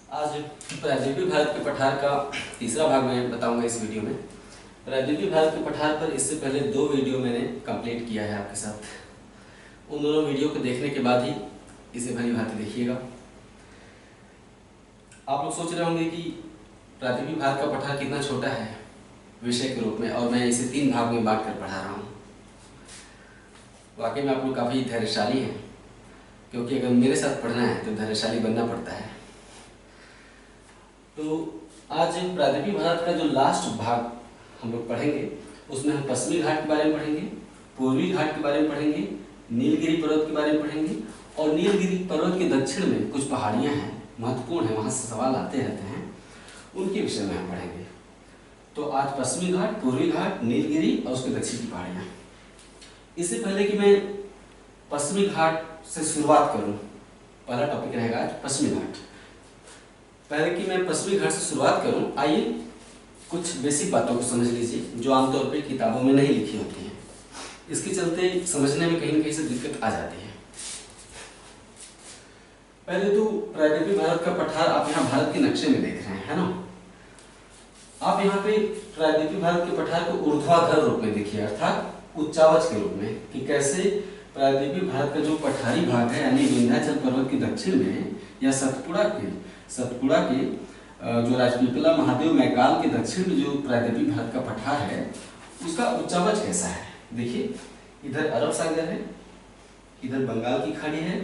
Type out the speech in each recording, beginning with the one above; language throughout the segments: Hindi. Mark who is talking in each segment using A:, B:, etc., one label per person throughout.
A: आज प्रायद्वीपीय भारत के पठार का तीसरा भाग मैं बताऊंगा इस वीडियो में। प्रायद्वीपीय भारत के पठार पर इससे पहले 2 वीडियो मैंने कंप्लीट किया है आपके साथ। उन दोनों वीडियो को देखने के बाद ही इसे भली भांति देखिएगा। आप लोग सोच रहे होंगे कि प्रायद्वीपीय भारत का पठार कितना छोटा है विषय के रूप में, और मैं इसे 3 भाग में बांट कर पढ़ा रहा हूँ। वाकई में आप लोग काफ़ी धैर्यशाली हैं, क्योंकि अगर मेरे साथ पढ़ना है तो धैर्यशाली बनना पड़ता है। तो आज प्रायद्वीपीय भारत का जो लास्ट भाग हम लोग पढ़ेंगे, उसमें हम पश्चिमी घाट के बारे में पढ़ेंगे, पूर्वी घाट के बारे में पढ़ेंगे, नीलगिरी पर्वत के बारे में पढ़ेंगे, और नीलगिरी पर्वत के दक्षिण में कुछ पहाड़ियाँ हैं, महत्वपूर्ण है, वहाँ से सवाल आते रहते हैं, उनके विषय में हम पढ़ेंगे। तो आज पश्चिमी घाट, पूर्वी घाट, नीलगिरी और उसके दक्षिण की पहाड़ियाँ। इससे पहले कि मैं पश्चिमी घाट से शुरुआत करूँ, पहला टॉपिक रहेगा आज पश्चिमी घाट। पहले कि मैं पश्चिमी घाट से शुरुआत करूं, आइए कुछ बेसिक बातों को समझ लीजिए जो आमतौर पे किताबों में नहीं लिखी होती हैं। इसके चलते समझने में कहीं न कहीं से दिक्कत आ जाती है। पहले तो प्रायद्वीपीय भारत का पठार आप यहाँ भारत के नक्शे में देख रहे हैं, है ना। आप यहाँ पे प्रायद्वीपीय भारत के पठार को ऊर्ध्वाधर रूप में देखिए, अर्थात उच्चावच के रूप में, कि कैसे प्रायद्वीपीय भारत का जो पठारी भाग है, यानी विंध्याचल पर्वत के दक्षिण में या सतपुड़ा के जो राजपीपला महादेव मैकाल के दक्षिण में जो प्रायद्वीपीय भारत का पठार है, उसका उच्चावच कैसा है। देखिए, इधर अरब सागर है, इधर बंगाल की खाड़ी है,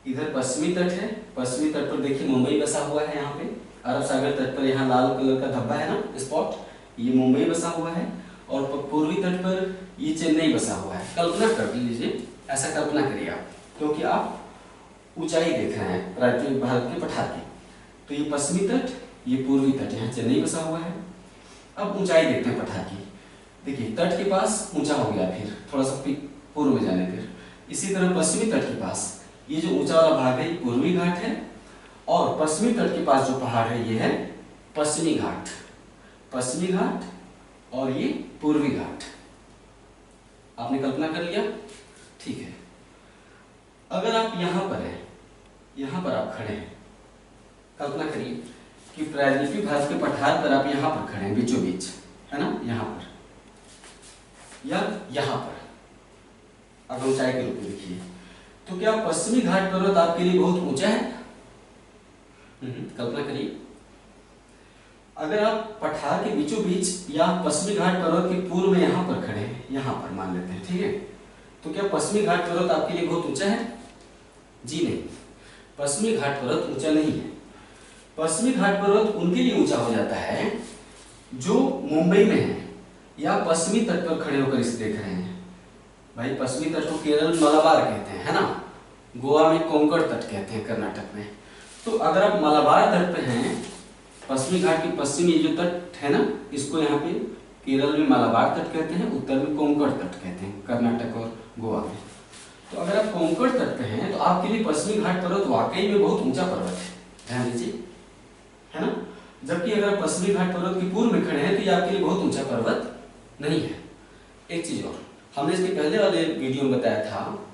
A: इधर पश्चिमी तट है। पश्चिमी तट पर देखिए मुंबई बसा हुआ है। यहाँ पे अरब सागर तट पर यहाँ लाल कलर का धब्बा है ना, स्पॉट, ये मुंबई बसा हुआ है। और पूर्वी तट पर ये चेन्नई बसा हुआ है। कल्पना कर लीजिए, ऐसा कल्पना करिए आप, क्योंकि आप ऊंचाई देख रहे हैं प्रायद्वीपीय भारत के पठार की। तो ये पश्चिमी तट, ये पूर्वी तट, यहाँ चेन्नई बसा हुआ है। अब ऊंचाई देखते हैं पठार की। देखिए, तट के पास ऊंचा हो गया, फिर थोड़ा सा पूर्व में जाने पर इसी तरह पश्चिमी तट के पास ये जो ऊंचा वाला भाग है, ये पूर्वी घाट है, और पश्चिमी तट के पास जो पहाड़ है ये है पश्चिमी घाट। पश्चिमी घाट और ये पूर्वी घाट। आपने कल्पना कर लिया, ठीक है। अगर आप यहाँ पर हैं, यहाँ पर आप खड़े हैं, कल्पना करिए कि प्रायद्वीपीय भारत के पठार पर आप यहाँ पर खड़े हैं, बीचों बीच, है ना, यहाँ पर या यहाँ पर, अगर ऊंचाई के रूप में देखिए, तो क्या पश्चिमी घाट पर्वत आपके लिए बहुत ऊंचा है? कल्पना करिए, अगर आप पठार के बीचों बीच या पश्चिमी घाट पर्वत के पूर्व में यहाँ पर खड़े हैं, यहाँ पर मान लेते हैं, ठीक है, तो क्या पश्चिमी घाट पर्वत आपके लिए बहुत ऊंचा है? जी नहीं, पश्चिमी घाट पर्वत ऊंचा नहीं है। पश्चिमी घाट पर्वत उनके लिए ऊंचा हो जाता है जो मुंबई में है या पश्चिमी तट पर खड़े होकर इसे देख रहे हैं। भाई, पश्चिमी तट को केरल में मलाबार कहते हैं, है ना, गोवा में कोंकण तट कहते हैं, कर्नाटक में। तो अगर आप मलाबार तट पे हैं, पश्चिमी घाट के पश्चिमी जो तट है ना, इसको यहाँ पे केरल में मलाबार तट कहते हैं, उत्तर में कोंकण तट कहते हैं, कर्नाटक और गोवा में। तो अगर आप कोंकण तट पे हैं तो आपके लिए पश्चिमी घाट पर्वत वाकई में बहुत ऊंचा पर्वत है, ध्यान दीजिए, है ना। जबकि अगर आप पश्चिमी घाट पर्वत के पूर्व में खड़े हैं तो ये आपके लिए बहुत ऊंचा पर्वत नहीं है। एक चीज और, हमने इसके पहले वाले वीडियो में बताया था,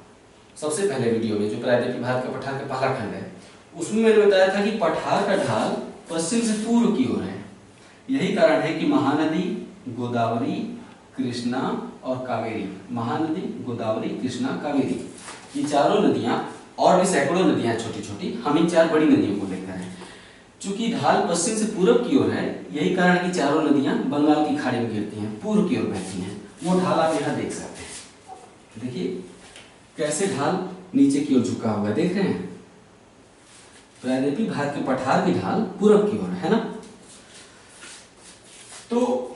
A: सबसे पहले वीडियो में, जो प्रायद्वीपीय भारत का पठार का पहला खंड है, उसमें मैंने बताया था कि पठार का ढाल पश्चिम से पूर्व की ओर है। यही कारण है कि महानदी, गोदावरी, कृष्णा और कावेरी, महानदी, गोदावरी, कृष्णा, कावेरी, ये चारों नदियां, और भी सैकड़ों नदियां छोटी छोटी, हम इन 4 बड़ी नदियों को लेकर हैं। चूंकि ढाल पश्चिम से पूरब की ओर है, यही कारण है कि चारों नदियां बंगाल की खाड़ी में गिरती हैं, पूर्व की ओर बहती हैं। वो ढाल आप यहाँ देख सकते हैं। देखिए कैसे ढाल नीचे की ओर झुका हुआ, देख रहे हैं। प्रायद्वीपीय भारत के पठार की ढाल पूरब की ओर है ना। तो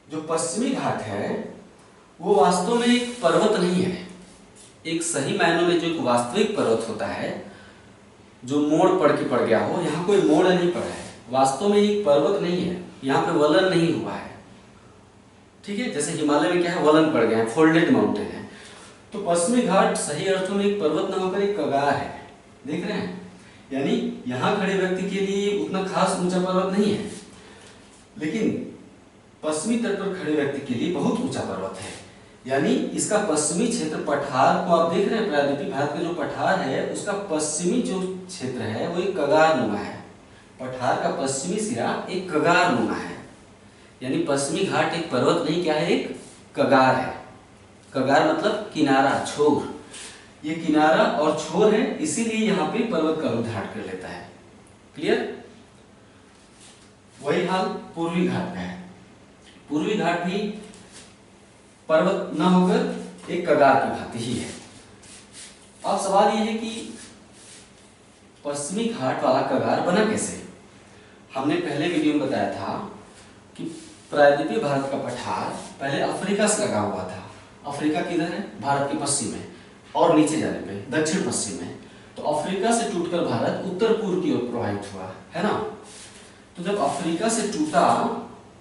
A: जो पश्चिमी घाट है वो वास्तव में एक पर्वत नहीं है। एक सही मायनों में जो एक वास्तविक पर्वत होता है, जो मोड़ पड़ के पड़ गया हो, यहाँ कोई मोड़ नहीं पड़ा है, वास्तव में एक पर्वत नहीं है, यहाँ पे वलन नहीं हुआ है, ठीक है। जैसे हिमालय में क्या है, वलन पड़ गया है, फोल्डेड माउंटेन है। तो पश्चिमी घाट सही अर्थों में एक पर्वत न होकर एक कगार है, देख रहे हैं। यानी यहाँ खड़े व्यक्ति के लिए उतना खास ऊंचा पर्वत नहीं है, लेकिन पश्चिमी तट पर खड़े व्यक्ति के लिए बहुत ऊंचा पर्वत है। यानी इसका पश्चिमी क्षेत्र पठार को आप देख रहे हैं, प्रायद्वीपीय भारत का जो पठार है उसका पश्चिमी जो क्षेत्र है वो एक कगार नुमा है। पठार का पश्चिमी सिरा एक कगार नुमा है, यानी पश्चिमी घाट एक पर्वत नहीं, क्या है, एक कगार है। कगार मतलब किनारा, छोर। ये किनारा और छोर है, इसीलिए यहाँ पे पर्वत का रूप धारण कर लेता है। क्लियर? वही हाल पूर्वी घाट का है। पूर्वी घाट भी पर्वत न होकर एक कगार की भांति ही है। अब सवाल यह है कि पश्चिमी घाट वाला कगार बना कैसे? हमने पहले वीडियो में बताया था कि प्रायद्वीपीय भारत का पठार पहले अफ्रीका से लगा हुआ था। अफ्रीका किधर है? भारत के पश्चिम में, और नीचे जाने पे दक्षिण पश्चिम में। तो अफ्रीका से टूटकर भारत उत्तर पूर्व की ओर प्रवाहित हुआ, है ना। तो जब अफ्रीका से टूटा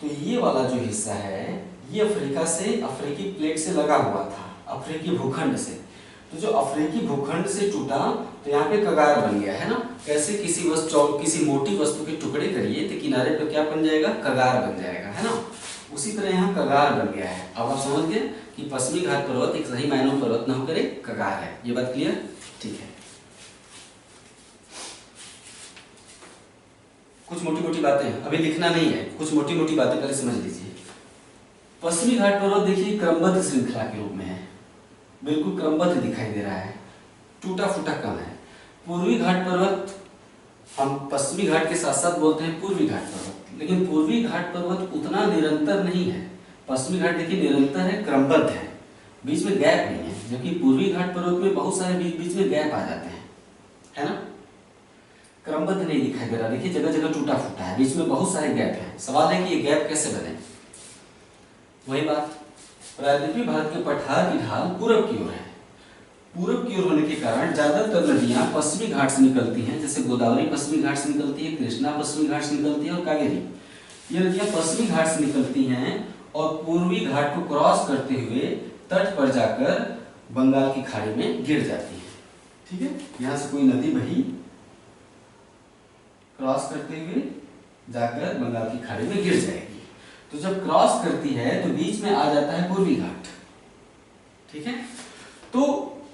A: तो ये वाला जो हिस्सा है ये अफ्रीका से, अफ्रीकी प्लेट से लगा हुआ था, अफ्रीकी भूखंड से। तो जो अफ्रीकी भूखंड से टूटा तो यहाँ पे कगार बन गया, है ना। कैसे? किसी मोटी वस्तु के टुकड़े करिए तो किनारे पे क्या बन जाएगा? कगार बन जाएगा, है ना। उसी तरह यहाँ कगार बन गया है। अब आप समझ गए कि पश्चिमी घाट पर्वत एक सही मायनों पर्वत न होकर एक कगार है। ये बात क्लियर? ठीक है। कुछ मोटी मोटी बातें अभी लिखना नहीं है, कुछ मोटी मोटी बातें पहले समझ लीजिए। पश्चिमी घाट पर्वत देखिए क्रमबद्ध श्रृंखला के रूप में है, बिल्कुल क्रमबद्ध दिखाई दे रहा है, टूटा फूटा कम है। पूर्वी घाट पर्वत हम पश्चिमी घाट के साथ साथ बोलते हैं पूर्वी घाट पर्वत, लेकिन पूर्वी घाट पर्वत उतना निरंतर नहीं है। पश्चिमी घाट देखिए निरंतर है, क्रमबद्ध है, बीच में गैप नहीं है, जबकि पूर्वी घाट पर्वत में बहुत सारे बीच में गैप आ जाते हैं, है ना। क्रमबद्ध नहीं दिखाई दे रहा, देखिए जगह जगह टूटा फूटा है, बीच में बहुत सारे गैप हैं। सवाल है कि ये गैप कैसे बने? वही बात, प्रायद्वीपीय भारत के पठार की ढाल पूरब की ओर है। पूरब की ओर होने के कारण ज्यादातर नदियां पश्चिमी घाट से निकलती हैं, जैसे गोदावरी पश्चिमी घाट से निकलती है, कृष्णा पश्चिमी घाट से निकलती है और कावेरी। ये नदियां पश्चिमी घाट से निकलती हैं और पूर्वी घाट को क्रॉस करते हुए तट पर जाकर बंगाल की खाड़ी में गिर जाती है। ठीक है, यहाँ से कोई नदी बही, क्रॉस करते हुए जाकर बंगाल की खाड़ी में गिर जाएगी। तो जब क्रॉस करती है तो बीच में आ जाता है पूर्वी घाट। ठीक है, तो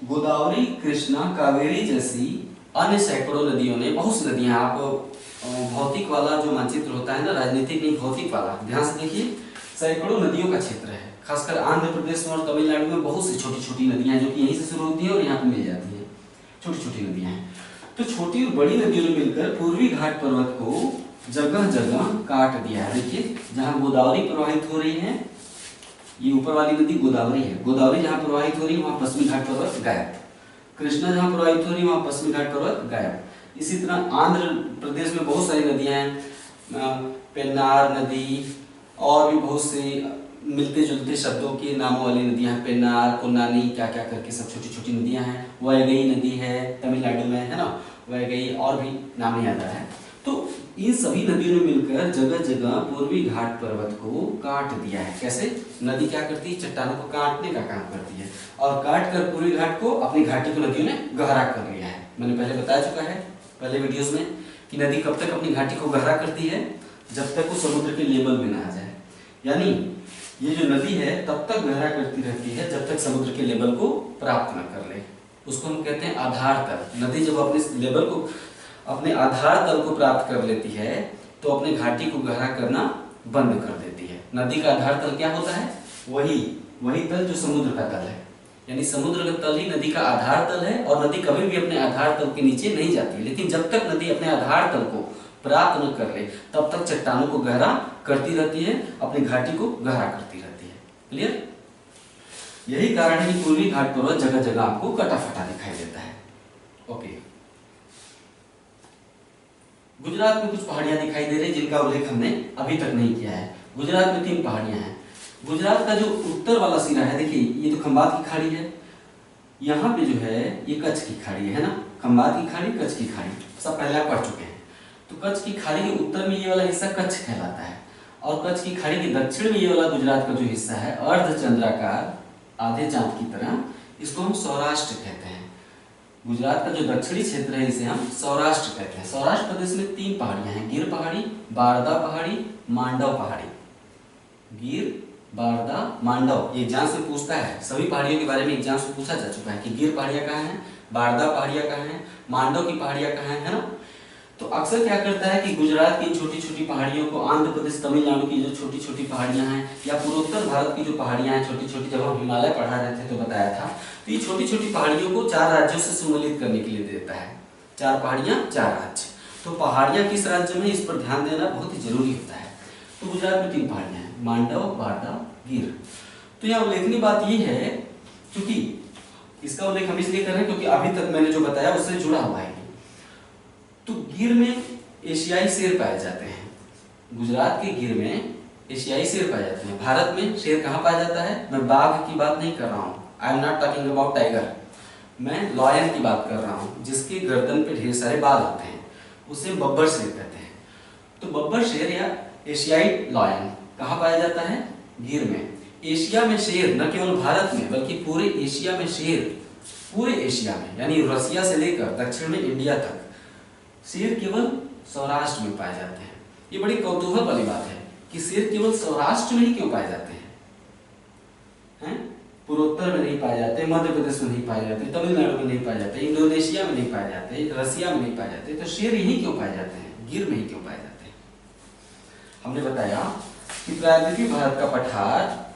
A: गोदावरी, कृष्णा, कावेरी जैसी अन्य सैकड़ों नदियों ने, बहुत सी नदियां, आप भौतिक वाला जो मानचित्र होता है ना, राजनीतिक नहीं भौतिक वाला, ध्यान से देखिए, सैकड़ों नदियों का क्षेत्र है। खासकर आंध्र प्रदेश में और तमिलनाडु में बहुत सी छोटी छोटी नदियां हैं जो कि यहीं से शुरू होती है और यहाँ पे मिल जाती है, छोटी छोटी नदियां हैं। तो छोटी और बड़ी नदियों ने मिलकर पूर्वी घाट पर्वत को जगह जगह काट दिया है। देखिए जहाँ गोदावरी प्रवाहित हो रही है, ये ऊपर वाली नदी गोदावरी है, गोदावरी जहाँ प्रवाहित हो रही है वहाँ पश्चिमी घाट पर्वत गायब। कृष्णा जहाँ प्रवाहित हो रही है वहाँ पश्चिमी घाट पर्वत गायब। इसी तरह आंध्र प्रदेश में बहुत सारी नदियाँ हैं, पेन्नार नदी और भी बहुत सी मिलते जुलते शब्दों के नामों वाली नदियाँ हैं, पेन्नार, कोन्नानी, क्या क्या करके सब छोटी छोटी नदियाँ हैं। वैगई नदी है तमिलनाडु में, है ना, वैगई, और भी नाम नहीं आता है। तो इन सभी नदियों ने मिलकर जगह जगह पूर्वी घाट पर्वत को काट दिया है। कैसे? नदी क्या करती है? चट्टानों को काटने का काम करती है, और काट कर पूर्वी घाट को, अपनी घाटी को नदियों ने गहरा कर लिया है। मैंने पहले बता चुका है पहले वीडियोस में कि नदी कब तक अपनी घाटी को गहरा करती है? जब तक वो समुद्र के लेवल में ना आ जाए। यानी ये जो नदी है तब तक गहरा करती रहती है जब तक समुद्र के लेवल को प्राप्त न कर ले। उसको हम कहते हैं आधार तल। नदी जब अपने लेवल को, अपने आधार तल को प्राप्त कर लेती है तो अपने घाटी को गहरा करना बंद कर देती है। नदी का आधार तल क्या होता है? वही तल जो समुद्र का तल है। यानी समुद्र का तल ही नदी का आधार तल है, और नदी कभी भी अपने आधार तल के नीचे नहीं जाती। लेकिन जब तक नदी अपने आधार तल को प्राप्त न कर ले तब तक चट्टानों को गहरा करती रहती है, अपनी घाटी को गहरा करती रहती है। क्लियर? यही कारण है कि पूर्वी घाट पर्वत जगह जगह आपको कटा फटा दिखाई देता है। ओके, गुजरात में कुछ पहाड़ियां दिखाई दे रही जिनका उल्लेख हमने अभी तक नहीं किया है। गुजरात में 3 पहाड़ियां हैं। गुजरात का जो उत्तर वाला सिरा है, देखिए ये तो खंबात की खाड़ी है, यहाँ पे जो है ये कच्छ की खाड़ी है ना, खंबात की खाड़ी, कच्छ की खाड़ी, सब पहले आप पढ़ चुके हैं। तो कच्छ की खाड़ी के उत्तर में ये वाला हिस्सा कच्छ कहलाता है, और कच्छ की खाड़ी के दक्षिण में ये वाला गुजरात का जो हिस्सा है अर्धचंद्राकार, आधे चांद की तरह, इसको हम सौराष्ट्र कहते हैं। गुजरात का जो दक्षिणी क्षेत्र है इसे हम सौराष्ट्र कहते हैं। सौराष्ट्र प्रदेश में 3 पहाड़ियां हैं, गिर पहाड़ी, बारदा पहाड़ी, मांडव पहाड़ी। गिर, बारदा, मांडव, ये एग्जाम से पूछता है। सभी पहाड़ियों के बारे में एग्जाम से पूछा जा चुका है कि गिर पहाड़ियाँ कहाँ हैं, बारदा पहाड़ियाँ कहाँ हैं, मांडव की पहाड़ियाँ कहाँ हैं, है ना। तो अक्सर क्या करता है कि गुजरात की छोटी छोटी पहाड़ियों को, आंध्र प्रदेश तमिलनाडु की जो छोटी छोटी पहाड़ियाँ हैं, या पूर्वोत्तर भारत की जो पहाड़ियाँ हैं छोटी छोटी, जब हम हिमालय पढ़ा रहे थे तो बताया था, तो ये छोटी छोटी पहाड़ियों को 4 राज्यों से सम्मिलित करने के लिए देता है। 4 पहाड़ियाँ 4 राज्य। तो पहाड़ियाँ किस राज्य में, इस पर ध्यान देना बहुत ही जरूरी होता है। तो गुजरात में 3 पहाड़ियाँ हैं, मांडव, बारदा, गिर। तो यहाँ उल्लेखनीय बात ये है, क्योंकि इसका उल्लेख हम इसलिए कर रहे हैं क्योंकि अभी तक मैंने जो बताया उससे जुड़ा हुआ है। तो गिर में एशियाई शेर पाए जाते हैं। गुजरात के गिर में एशियाई शेर पाए जाते हैं। भारत में शेर कहाँ पाया जाता है, मैं बाघ की बात नहीं कर रहा हूँ, I am not talking about tiger, मैं लॉयन की बात कर रहा हूँ, जिसके गर्दन पे ढेर सारे बाल होते हैं, उसे बब्बर शेर कहते हैं। तो बब्बर शेर या एशियाई लॉयन कहाँ पाया जाता है, गिर में। एशिया में शेर न केवल भारत में बल्कि पूरे एशिया में शेर, पूरे एशिया में यानी रसिया से लेकर दक्षिण में इंडिया तक शेर केवल सौराष्ट्र में पाए जाते हैं। ये बड़ी कौतूहल वाली बात है कि शेर केवल सौराष्ट्र में ही क्यों पाए जाते हैं? पूर्वोत्तर में नहीं पाए जाते, मध्य प्रदेश में नहीं पाए जाते, तमिलनाडु में नहीं पाए जाते, इंडोनेशिया में नहीं पाए जाते, रसिया में नहीं पाए जाते, तो शेर यही क्यों पाए जाते हैं, गिर में ही क्यों पाए जाते हैं? हमने बताया कि प्रायद्वीपीय भारत का पठार,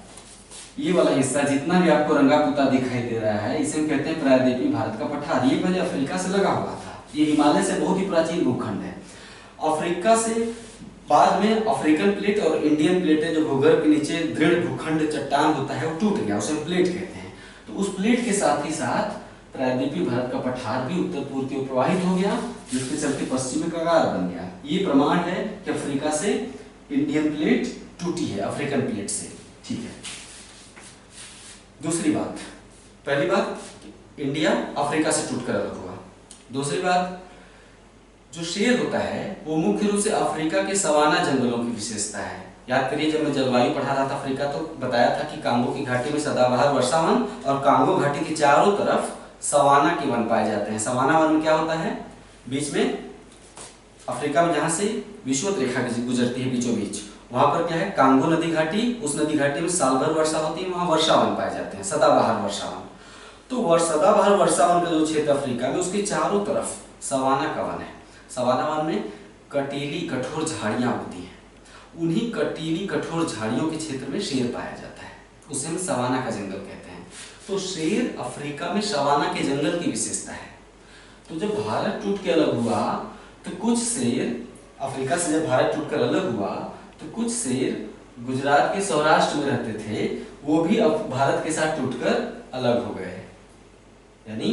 A: ये वाला हिस्सा जितना भी आपको रंगा पुता दिखाई दे रहा है, इसे हम कहते हैं प्रायद्वीपीय भारत का पठार। ये पहले अफ्रीका से लगा हुआ था। ये हिमालय से बहुत ही प्राचीन भूखंड है। अफ्रीका से बाद में अफ्रीकन प्लेट और इंडियन प्लेट है, जो भूगर्भ के नीचे दृढ़ भूखंड चट्टान होता है, वो टूट गया, उसे प्लेट कहते हैं। तो उस प्लेट के साथ ही साथ प्रायद्वीपीय भारत का पठार भी उत्तर पूर्व की ओर प्रवाहित हो गया, जिसके चलते पश्चिमी कगार बन गया। ये प्रमाण है कि अफ्रीका से इंडियन प्लेट टूटी है, अफ्रीकन प्लेट से। ठीक है। दूसरी बात, पहली बात इंडिया अफ्रीका से टूटकर अलग हुआ। दूसरी बात, जो शेर होता है वो मुख्य रूप से अफ्रीका के सवाना जंगलों की विशेषता है। याद करिए, जब मैं जलवायु पढ़ा रहा था अफ्रीका, तो बताया था कि कांगो की घाटी में सदाबहार वर्षा वन और कांगो घाटी के चारों तरफ सवाना के वन पाए जाते हैं। सवाना वन में क्या होता है, बीच में अफ्रीका में जहां से विषुवत रेखा गुजरती है बीचों बीच, वहां पर क्या है, कांगो नदी घाटी, उस नदी घाटी में साल भर वर्षा होती है, वहां वर्षा वन पाए जाते हैं, सदाबहार वर्षा वन। तो सदाबहार वर्षा वन का जो क्षेत्र अफ्रीका में, उसके चारों तरफ सवाना का वन है। सवाना वन में कटीली कठोर झाड़ियां होती हैं, उन्हीं कटीली कठोर झाड़ियों के क्षेत्र में शेर पाया जाता है, उसे हम सवाना का जंगल कहते हैं। तो शेर अफ्रीका में सवाना के जंगल की विशेषता है। तो जब भारत टूट के अलग हुआ, तो कुछ शेर अफ्रीका से, जब भारत टूटकर अलग हुआ तो कुछ शेर गुजरात के सौराष्ट्र में रहते थे, वो भी अब भारत के साथ टूटकर अलग हो गए। यानी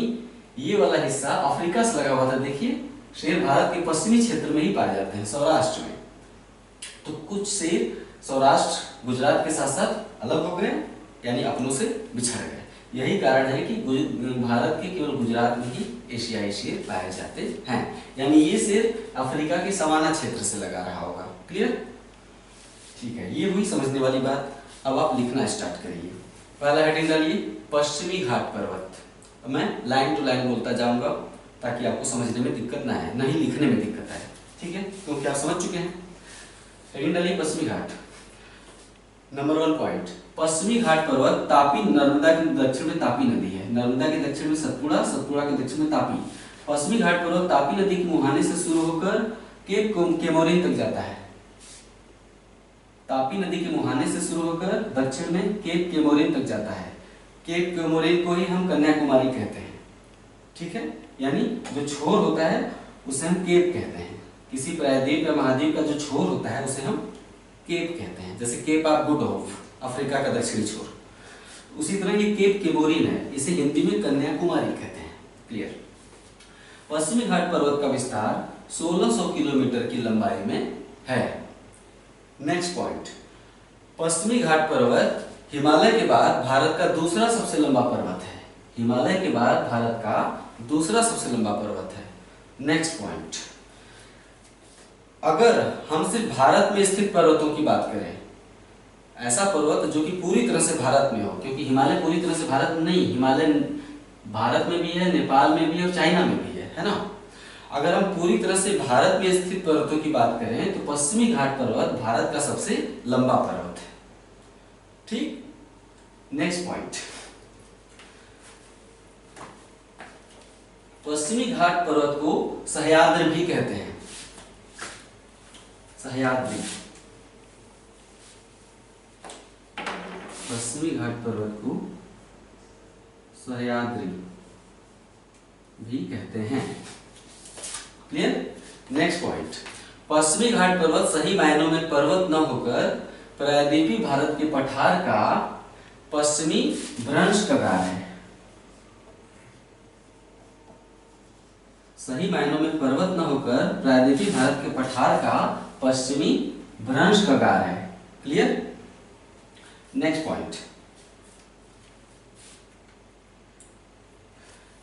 A: ये वाला हिस्सा अफ्रीका से लगा हुआ था, देखिए शेर भारत के पश्चिमी क्षेत्र में ही पाए जाते हैं, सौराष्ट्र में। तो कुछ शेर सौराष्ट्र गुजरात के साथ साथ अलग हो गए, यानी अपनों से बिछड़ गए। यही कारण है कि भारत के केवल गुजरात में ही एशियाई शेर पाए जाते हैं। यानी ये शेर अफ्रीका के सवाना क्षेत्र से लगा रहा होगा। क्लियर? ठीक है, ये हुई समझने वाली बात। अब आप लिखना स्टार्ट करिए। पहला हेडिंग डालिए, पश्चिमी घाट पर्वत। मैं लाइन टू लाइन बोलता जाऊंगा ताकि आपको समझने में दिक्कत ना आए, नहीं लिखने में दिक्कत आए। ठीक है, क्योंकि आप समझ चुके हैं। हेडिंग डालिए, पश्चिमी घाट। नंबर 1 पॉइंट, पश्चिमी घाट पर्वत तापी नर्मदा के दक्षिण में तापी नदी है, नर्मदा के दक्षिण में सतपुड़ा, सतपुड़ा के दक्षिण में तापी। पश्चिमी घाट पर्वत तापी नदी के मुहाने से शुरू होकर केप केमोरिन तक जाता है। तापी नदी के मुहाने से शुरू होकर दक्षिण में केप केमोरिन तक जाता है। केप केमोरिन को ही हम कन्याकुमारी कहते हैं। ठीक है, यानी जो छोर होता है उसे हम केप कहते हैं। किसी प्रायद्वीप या महाद्वीप का जो छोर होता है उसे हम केप कहते हैं। जैसे cape of good hope, Africa का दक्षिणी छोर। उसी तरह ये केप केमोरिन है, इसे हिंदी में कन्याकुमारी कहते हैं। क्लियर? पश्चिमी घाट पर्वत का विस्तार 1600 किलोमीटर की लंबाई में है। नेक्स्ट पॉइंट, पश्चिमी घाट पर्वत हिमालय के बाद भारत का दूसरा सबसे लंबा पर्वत है। हिमालय के बाद भारत का दूसरा सबसे लंबा पर्वत है। नेक्स्ट पॉइंट, अगर हम सिर्फ भारत में स्थित पर्वतों की बात करें, ऐसा पर्वत जो कि पूरी तरह से भारत में हो, क्योंकि हिमालय पूरी तरह से भारत में नहीं, हिमालय भारत में भी है, नेपाल में भी है और चाइना में भी है ना। अगर हम पूरी तरह से भारत में स्थित पर्वतों की बात करें तो पश्चिमी घाट पर्वत भारत का सबसे लंबा पर्वत है। ठीक। नेक्स्ट पॉइंट, पश्चिमी घाट पर्वत को सह्याद्री भी कहते हैं। सह्याद्री, पश्चिमी घाट पर्वत को सह्याद्री भी कहते हैं। क्लियर। नेक्स्ट पॉइंट, पश्चिमी घाट पर्वत सही मायनों में पर्वत न होकर प्रायद्वीपीय भारत के पठार का पश्चिमी भ्रंश कगार है। सही मायनों में पर्वत न होकर प्रायद्वीपीय भारत के पठार का पश्चिमी भ्रंश कगार है। क्लियर। नेक्स्ट पॉइंट,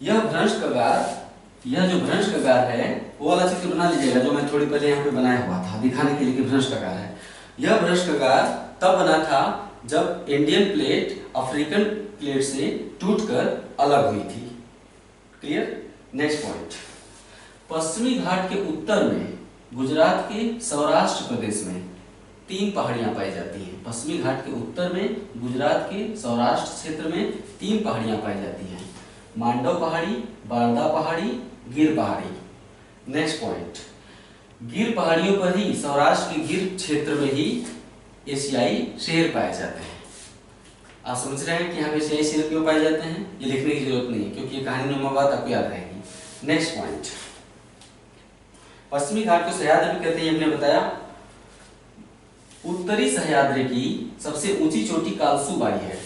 A: यह भ्रंश कगार, यह जो भ्रंश कगार है वो वाला चित्र बना लीजिएगा जो मैं थोड़ी पहले यहाँ पे बनाया हुआ था दिखाने के लिए कि भ्रंश कगार है। यह भ्रंश कगार तब बना था जब इंडियन प्लेट अफ्रीकन प्लेट से टूटकर अलग हुई थी। क्लियर। नेक्स्ट पॉइंट, पश्चिमी घाट के उत्तर में गुजरात के सौराष्ट्र प्रदेश में 3 पहाड़ियां पाई जाती हैं। पश्चिमी घाट के उत्तर में गुजरात के सौराष्ट्र क्षेत्र में 3 पहाड़ियां पाई जाती हैं, मांडव पहाड़ी, बारदा पहाड़ी, गिर पहाड़ी। नेक्स्ट पॉइंट, गिर पहाड़ियों पर ही, सौराष्ट्र के गिर क्षेत्र में ही एशियाई शेर पाए जाते हैं। आप समझ रहे हैं कि यहाँ पे एशियाई शेर क्यों पाए जाते हैं? ये लिखने की जरूरत नहीं है क्योंकि ये कहानी नुमा बात आपको याद रहेगी। नेक्स्ट पॉइंट, पश्चिमी घाट को सह्याद्री कहते हैं, हमने बताया। उत्तरी सह्याद्री की सबसे ऊंची चोटी कालसू बाई है।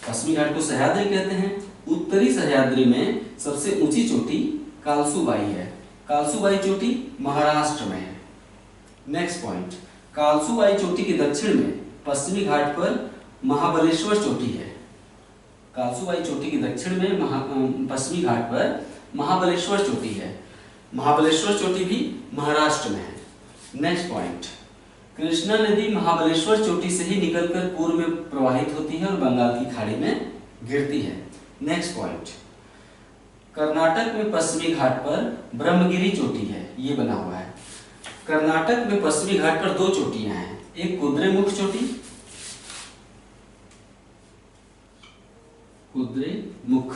A: पश्चिमी घाट को सह्याद्री कहते हैं, उत्तरी सह्याद्री में सबसे ऊंची चोटी कालसू बाई है। कालसू बाई चोटी महाराष्ट्र में है। नेक्स्ट पॉइंट, कालसू बाई चोटी के दक्षिण में पश्चिमी घाट पर महाबलेश्वर चोटी है। कालसू बाई चोटी के दक्षिण में पश्चिमी घाट पर महाबलेश्वर चोटी है। महाबलेश्वर चोटी भी महाराष्ट्र में है। नेक्स्ट पॉइंट, कृष्णा नदी महाबलेश्वर चोटी से ही निकलकर पूर्व में प्रवाहित होती है और बंगाल की खाड़ी में गिरती है। नेक्स्ट पॉइंट, कर्नाटक में पश्चिमी घाट पर ब्रह्मगिरी चोटी है, ये बना हुआ है। कर्नाटक में पश्चिमी घाट पर 2 चोटियां हैं, एक कुद्रेमुख चोटी, कुद्रेमुख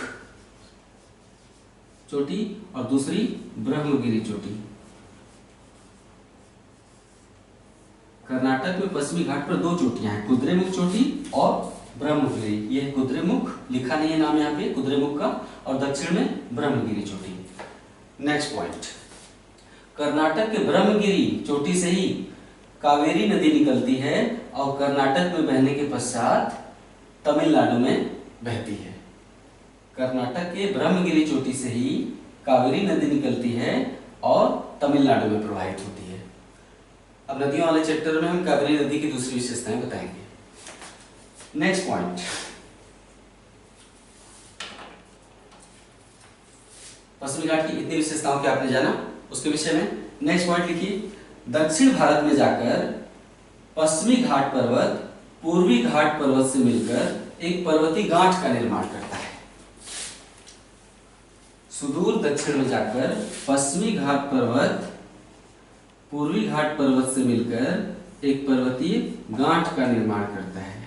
A: चोटी, और दूसरी ब्रह्मगिरी चोटी। कर्नाटक में पश्चिमी घाट पर 2 चोटियां हैं, कुद्रेमुख चोटी और ब्रह्मगिरी। ये है कुद्रेमुख, लिखा नहीं है नाम यहाँ पे कुद्रेमुख का, और दक्षिण में ब्रह्मगिरी चोटी। नेक्स्ट पॉइंट, कर्नाटक के ब्रह्मगिरी चोटी से ही कावेरी नदी निकलती है और कर्नाटक में बहने के पश्चात तमिलनाडु में बहती है। कर्नाटक के ब्रह्मगिरी चोटी से ही कावेरी नदी निकलती है और तमिलनाडु में प्रवाहित होती है। अब नदियों वाले चैप्टर में हम कावेरी नदी की दूसरी विशेषताएं बताएंगे। नेक्स्ट पॉइंट, पश्चिमी घाट की इतनी विशेषताओं के आपने जाना उसके विषय में। नेक्स्ट पॉइंट लिखिए, दक्षिण भारत में जाकर पश्चिमी घाट पर्वत पूर्वी घाट पर्वत से मिलकर एक पर्वतीय गांठ का निर्माण करता है। सुदूर दक्षिण में जाकर पश्चिमी घाट पर्वत पूर्वी घाट पर्वत से मिलकर एक पर्वतीय गांठ का निर्माण करता है।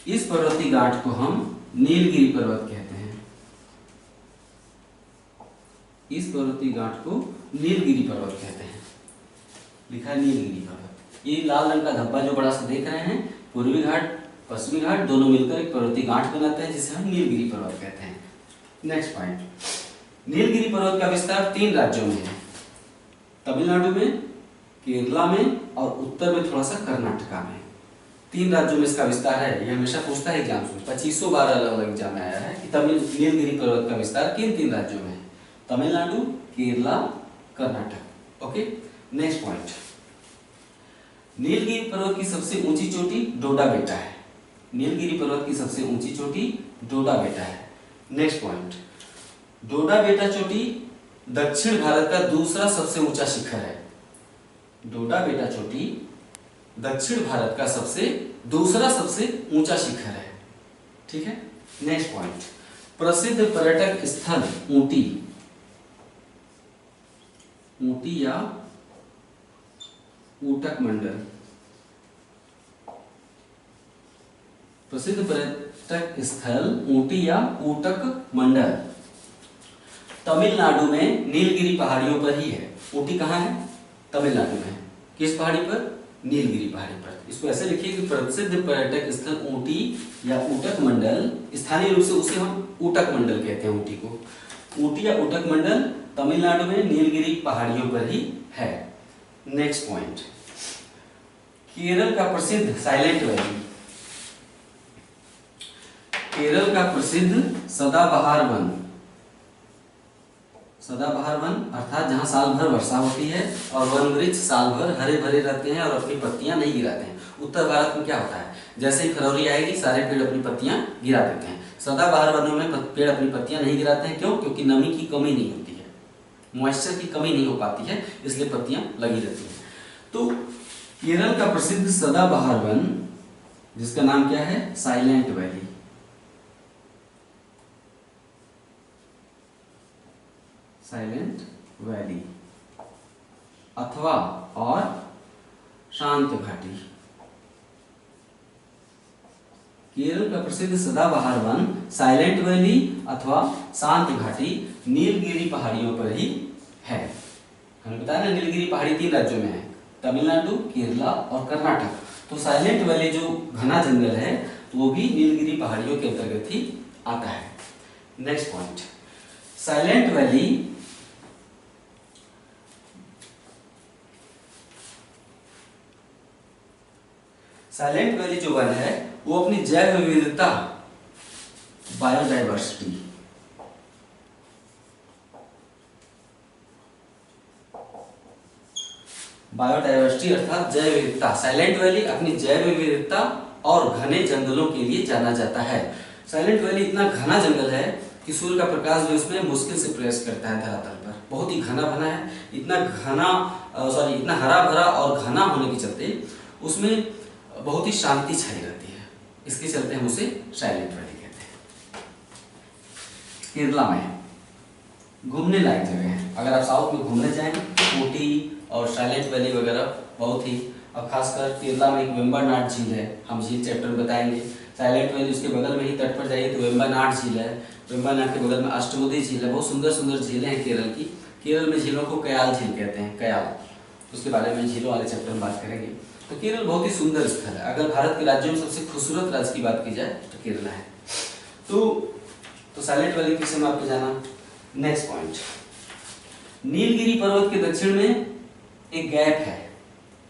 A: इस पर्वतीय गांठ को हम नीलगिरी पर्वत कहते हैं। इस पर्वतीय गांठ को नीलगिरी पर्वत कहते हैं, लिखा है नीलगिरी पर्वत। ये लाल रंग का धब्बा जो बड़ा सा देख रहे हैं, पूर्वी घाट पश्चिमी घाट दोनों मिलकर एक पर्वतीय गांठ बनाते हैं जिसे हम नीलगिरी पर्वत कहते हैं। नेक्स्ट पॉइंट, नीलगिरी पर्वत का विस्तार 3 राज्यों में है, तमिलनाडु में, केरला में और उत्तर में थोड़ा सा कर्नाटका में। 3 राज्यों में इसका विस्तार है। ये हमेशा पूछता है एग्जाम में, 2500 बार अलग अलग एग्जाम में आया है कि नीलगिरी पर्वत का विस्तार किन 3 राज्यों में है, Tamil Nadu, Kerala, Karnataka. Okay. Next point, Nilgiri पर्वत की सबसे ऊंची चोटी डोडा बेटा है। नीलगिरी पर्वत की सबसे ऊंची चोटी डोडा बेटा है। नेक्स्ट पॉइंट, डोडा बेटा चोटी दक्षिण भारत का दूसरा सबसे ऊंचा शिखर है। डोडा बेटा चोटी दक्षिण भारत का दूसरा सबसे ऊंचा शिखर है। ठीक है। नेक्स्ट पॉइंट, प्रसिद्ध पर्यटक स्थल ऊटी, ऊटी या ऊटक मंडल, प्रसिद्ध पर्यटक स्थल ऊटी या ऊटक मंडल तमिलनाडु में नीलगिरी पहाड़ियों पर ही है। ऊटी कहाँ है? तमिलनाडु में। किस पहाड़ी पर? नीलगिरी पहाड़ी पर। इसको ऐसे लिखिए कि प्रसिद्ध पर्यटक स्थल ऊटी या ऊटक मंडल, स्थानीय रूप से उसे हम ऊटक मंडल कहते हैं। ऊटी को ऊटी या ऊटक मंडल तमिलनाडु में नीलगिरी पहाड़ियों पर ही है। नेक्स्ट पॉइंट, केरल का प्रसिद्ध साइलेंट वैली। केरल का प्रसिद्ध सदाबहार वन। सदाबहार वन अर्थात जहां साल भर वर्षा होती है और वन वृक्ष साल भर हरे भरे रहते हैं और अपनी पत्तियां नहीं गिराते हैं। उत्तर भारत में क्या होता है, जैसे ही फरवरी आएगी सारे पेड़ अपनी पत्तियां गिरा देते हैं। सदाबहार वनों में पेड़ अपनी पत्तियां नहीं गिराते हैं। क्यों? क्योंकि नमी की कमी नहीं होती है, मॉइस्चर की कमी नहीं हो पाती है, इसलिए पत्तियां लगी रहती हैं। तो केरल का प्रसिद्ध सदाबहार वन जिसका नाम क्या है? Silent valley. साइलेंट वैली अथवा और शांत घाटी। केरल का प्रसिद्ध सदाबहार वन साइलेंट वैली अथवा शांत घाटी नीलगिरी पहाड़ियों पर ही है। हमने बताया ना नीलगिरी पहाड़ी 3 राज्यों में है, तमिलनाडु, केरला और कर्नाटक। तो साइलेंट वैली जो घना जंगल है वो भी नीलगिरी पहाड़ियों के अंतर्गत ही आता है। Next point, silent valley silent valley जो वन है वो अपनी जैव विविधता, बायोडाइवर्सिटी, बायोडाइवर्सिटी अर्थात जैव विविधता, साइलेंट वैली अपनी जैव विविधता और घने जंगलों के लिए जाना जाता है। साइलेंट वैली इतना घना जंगल है कि सूर्य का प्रकाश जो इसमें मुश्किल से प्रवेश करता है धरातल पर। बहुत ही घना भना है, इतना हरा भरा और घना होने के चलते उसमें बहुत ही शांति छाई रहती है, इसके चलते हम उसे साइलेंट वैली कहते हैं। केरला में घूमने लायक जगह है। अगर आप साउथ में घूमने जाएं ऊटी और साइलेंट वैली वगैरह बहुत ही, अब खासकर केरला में एक वेम्बनाड झील है, हम झील चैप्टर में बताएंगे। साइलेंट वैली उसके बगल में ही तट पर जाइए तो वेम्बनाड झील है, वेम्बनाड के बगल में अष्टमुदी झील है। बहुत सुंदर सुंदर झीलें हैं केरल की। केरल में झीलों को कयाल झील कहते हैं, कयाल, उसके बारे में झीलों वाले चैप्टर में बात करेंगे। तो केरल बहुत ही सुंदर स्थल है। अगर भारत के राज्यों में सबसे खूबसूरत राज्य की बात की जाए तो केरल है। तो साइलेंट वैली किस समय आपको जाना। नेक्स्ट पॉइंट, नीलगिरी पर्वत के दक्षिण में एक गैप है।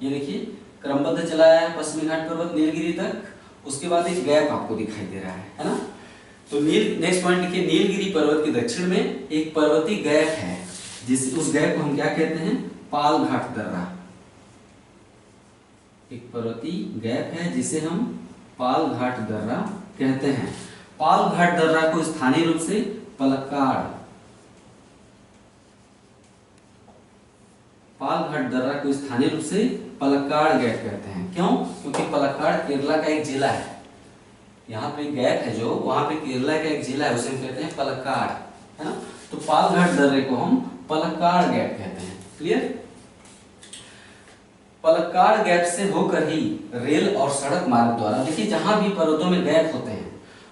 A: ये देखिए क्रमबद्ध चलाया है पश्चिमी घाट पर्वत नीलगिरी तक, उसके बाद एक गैप आपको दिखाई दे रहा है ना। तो नेक्स्ट पॉइंट लिखिए, नीलगिरी पर्वत के दक्षिण में एक पर्वतीय गैप है, उस गैप को हम क्या कहते हैं? पाल घाट दर्रा। एक पर्वतीय गैप है जिसे हम पाल घाट दर्रा कहते हैं। पाल घाट दर्रा को स्थानीय रूप से पलक्काड़, पाल घाट दर्रा को स्थानीय रूप से पलक्काड़ गैप कहते हैं। क्यों? क्योंकि पलक्काड़ केरला का एक जिला है। यहाँ पे गैप है जो, वहां पे केरला का एक जिला है, उसे हम कहते हैं पलक्काड़, है ना। तो पाल घाट दर्रे को हम पलक्काड़ गैप कहते हैं। क्लियर? पलक्काड़ गैप से होकर ही रेल और सड़क मार्ग द्वारा, देखिए जहां भी पर्वतों में गैप होते हैं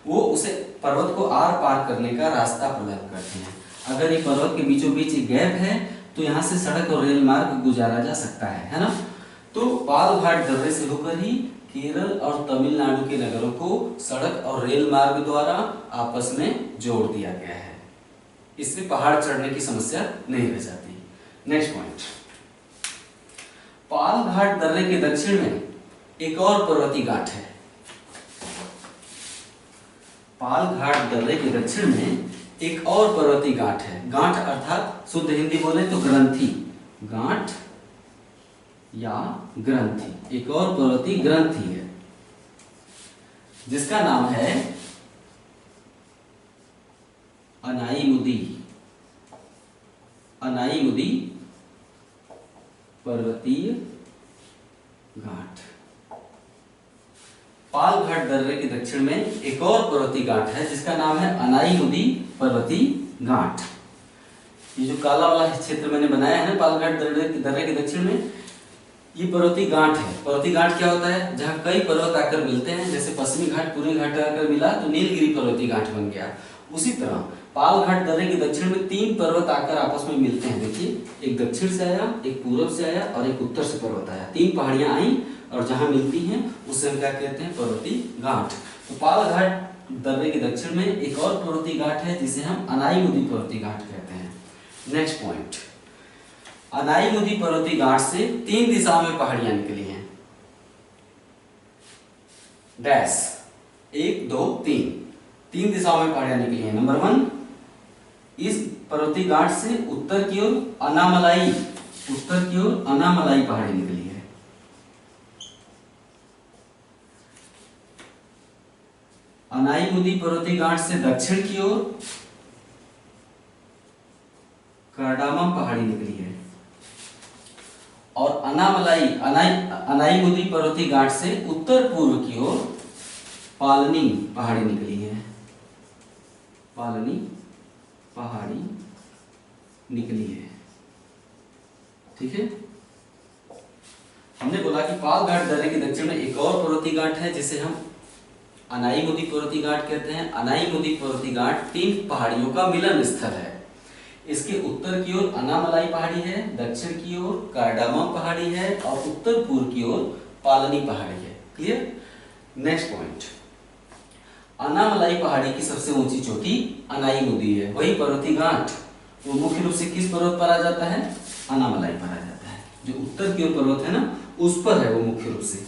A: वो उसे पर्वत को आर पार करने का रास्ता प्रदान करते हैं। अगर ये पर्वत के बीचों बीच एक गैप है तो यहाँ से सड़क और रेल मार्ग गुजारा जा सकता है ना। तो पाल घाट दर्रे से होकर ही केरल और तमिलनाडु के नगरों को सड़क और रेल मार्ग द्वारा आपस में जोड़ दिया गया है। इससे पहाड़ चढ़ने की समस्या नहीं रह जाती। नेक्स्ट पॉइंट, पाल घाट दर्रे के दक्षिण में एक और पर्वतीय घाट है। पाल घाट दर्रे के दक्षिण में एक और पर्वतीय घाट है। गांठ अर्थात शुद्ध हिंदी बोले तो ग्रंथि, गांठ या ग्रंथि, एक और पर्वतीय ग्रंथि है जिसका नाम है अनाईमुदी। अनाईमुदी पर्वतीय घाट। पाल घाट दर्रे के दक्षिण में एक और पर्वतीय घाट है जिसका नाम है अनाईमुदी पर्वतीय घाट। ये जो काला वाला क्षेत्र मैंने बनाया है ना पाल घाट दर्रे के दक्षिण में, ये पर्वतीय गांठ है। पर्वतीय गांठ क्या होता है? जहाँ कई पर्वत आकर मिलते हैं, जैसे पश्चिमी घाट पूर्वी घाट आकर मिला तो नीलगिरी पर्वतीय गांठ बन गया। उसी तरह पाल घाट दर्रे के दक्षिण में 3 पर्वत आकर आपस में मिलते हैं। देखिए, एक दक्षिण से आया, एक पूर्व से आया और एक उत्तर से पर्वत आया। 3 पहाड़ियां आई और जहां मिलती हैं उसे हम क्या कहते हैं? पर्वतीय गांठ। तो पाल घाट दर्रे के दक्षिण में एक और पर्वतीय गांठ है जिसे हम अनाईमुदी पर्वतीय गांठ कहते हैं। नेक्स्ट पॉइंट, अनाईमुदी पर्वतीय गांठ से 3 दिशाओं में पहाड़ियां निकली हैं। डैश 1 2 3 दिशाओं में पहाड़ियां निकली हैं। नंबर 1, इस पर्वतीय गांठ से उत्तर की ओर अनामलाई पहाड़ी निकली है। अनाईमुदी पर्वतीय गांठ से दक्षिण की ओर कार्डामम पहाड़ी निकली है। और अनाईमुदी पर्वतीय गांठ से उत्तर पूर्व की ओर पालनी पहाड़ी निकली है। पालनी पहाड़ी निकली है। ठीक है, हमने बोला कि पाल घाट दर्रे के दक्षिण में एक और पर्वतीय गांठ है जिसे हम अनाईमुदी पर्वतीय गांठ कहते हैं। अनाईमुदी पर्वतीय गांठ 3 पहाड़ियों का मिलन स्थल है। इसके उत्तर की ओर अनामलाई पहाड़ी है, दक्षिण की ओर कार्डामम पहाड़ी है और उत्तर पूर्व की ओर पालनी पहाड़ी है। क्लियर? नेक्स्ट पॉइंट, अनामलाई पहाड़ी की सबसे ऊंची चोटी अनाईमुदी है। वही पर्वतीय गांठ वो मुख्य रूप से किस पर्वत पर आ जाता है? अनामलाई पर आ जाता है। जो उत्तर की ओर पर्वत है ना, उस पर है वो मुख्य रूप से।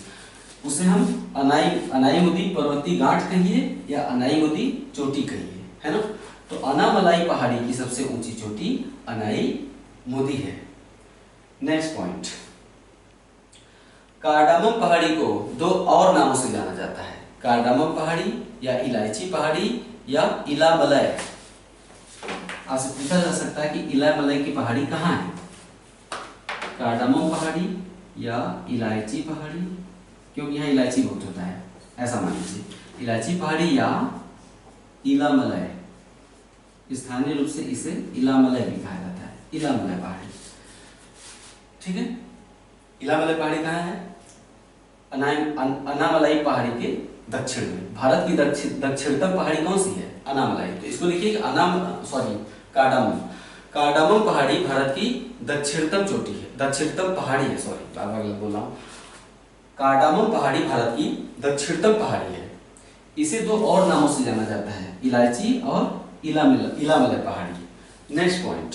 A: उसे हम अनाईमुदी पर्वतीय गांठ कहिए या अनाईमुदी चोटी कहिए, है ना। तो अनामलाई पहाड़ी की सबसे ऊंची चोटी अनाईमुदी है। नेक्स्ट पॉइंट, कार्डामम पहाड़ी को 2 और नामों से जाना जाता है। कार्डामम पहाड़ी या इलायची पहाड़ी या इलामलय। आपसे पूछा जा सकता है कि इलामलय की पहाड़ी कहाँ है? कार्डामम पहाड़ी या इलायची पहाड़ी, क्योंकि यहाँ इलायची बहुत होता है, ऐसा मान लीजिए। इलायची पहाड़ी या इलामलय, स्थानीय रूप से इसे इलामलय भी कहा जाता है। इलामलय पहाड़ी, ठीक है। इलामलय पहाड़ी कहाँ है? अनामलाई पहाड़ी के दक्षिण में। भारत की दक्षिणतम पहाड़ी कौन सी है? अनामलाई। तो इसको लिखिए कि कार्डामम पहाड़ी भारत की दक्षिणतम चोटी है, दक्षिणतम पहाड़ी है। बार बार बोल रहा हूं। कार्डामम पहाड़ी भारत की दक्षिणतम पहाड़ी है। इसे 2 और नामों से जाना जाता है, इलायची और इलामलय पहाड़ी। नेक्स्ट पॉइंट,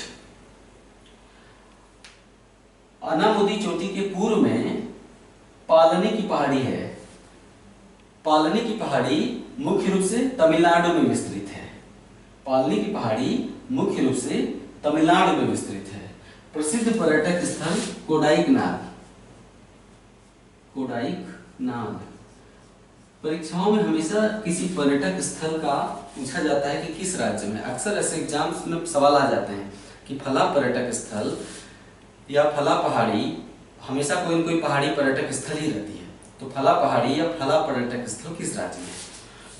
A: अनामुदी चोटी के पूर्व में पालनी की पहाड़ी है। पालनी की पहाड़ी मुख्य रूप से तमिलनाडु में विस्तृत है। पालनी की पहाड़ी मुख्य रूप से तमिलनाडु में विस्तृत है। प्रसिद्ध पर्यटक स्थल कोडाईकनाल। परीक्षाओं में हमेशा किसी पर्यटक स्थल का पूछा जाता है कि किस राज्य में। अक्सर ऐसे एग्जाम्स में सवाल आ जाते हैं कि फला पर्यटक स्थल या फला पहाड़ी, हमेशा कोई न कोई पहाड़ी पर्यटक स्थल ही रहती है। तो फला पहाड़ी या फला पर्यटक स्थल किस राज्य में?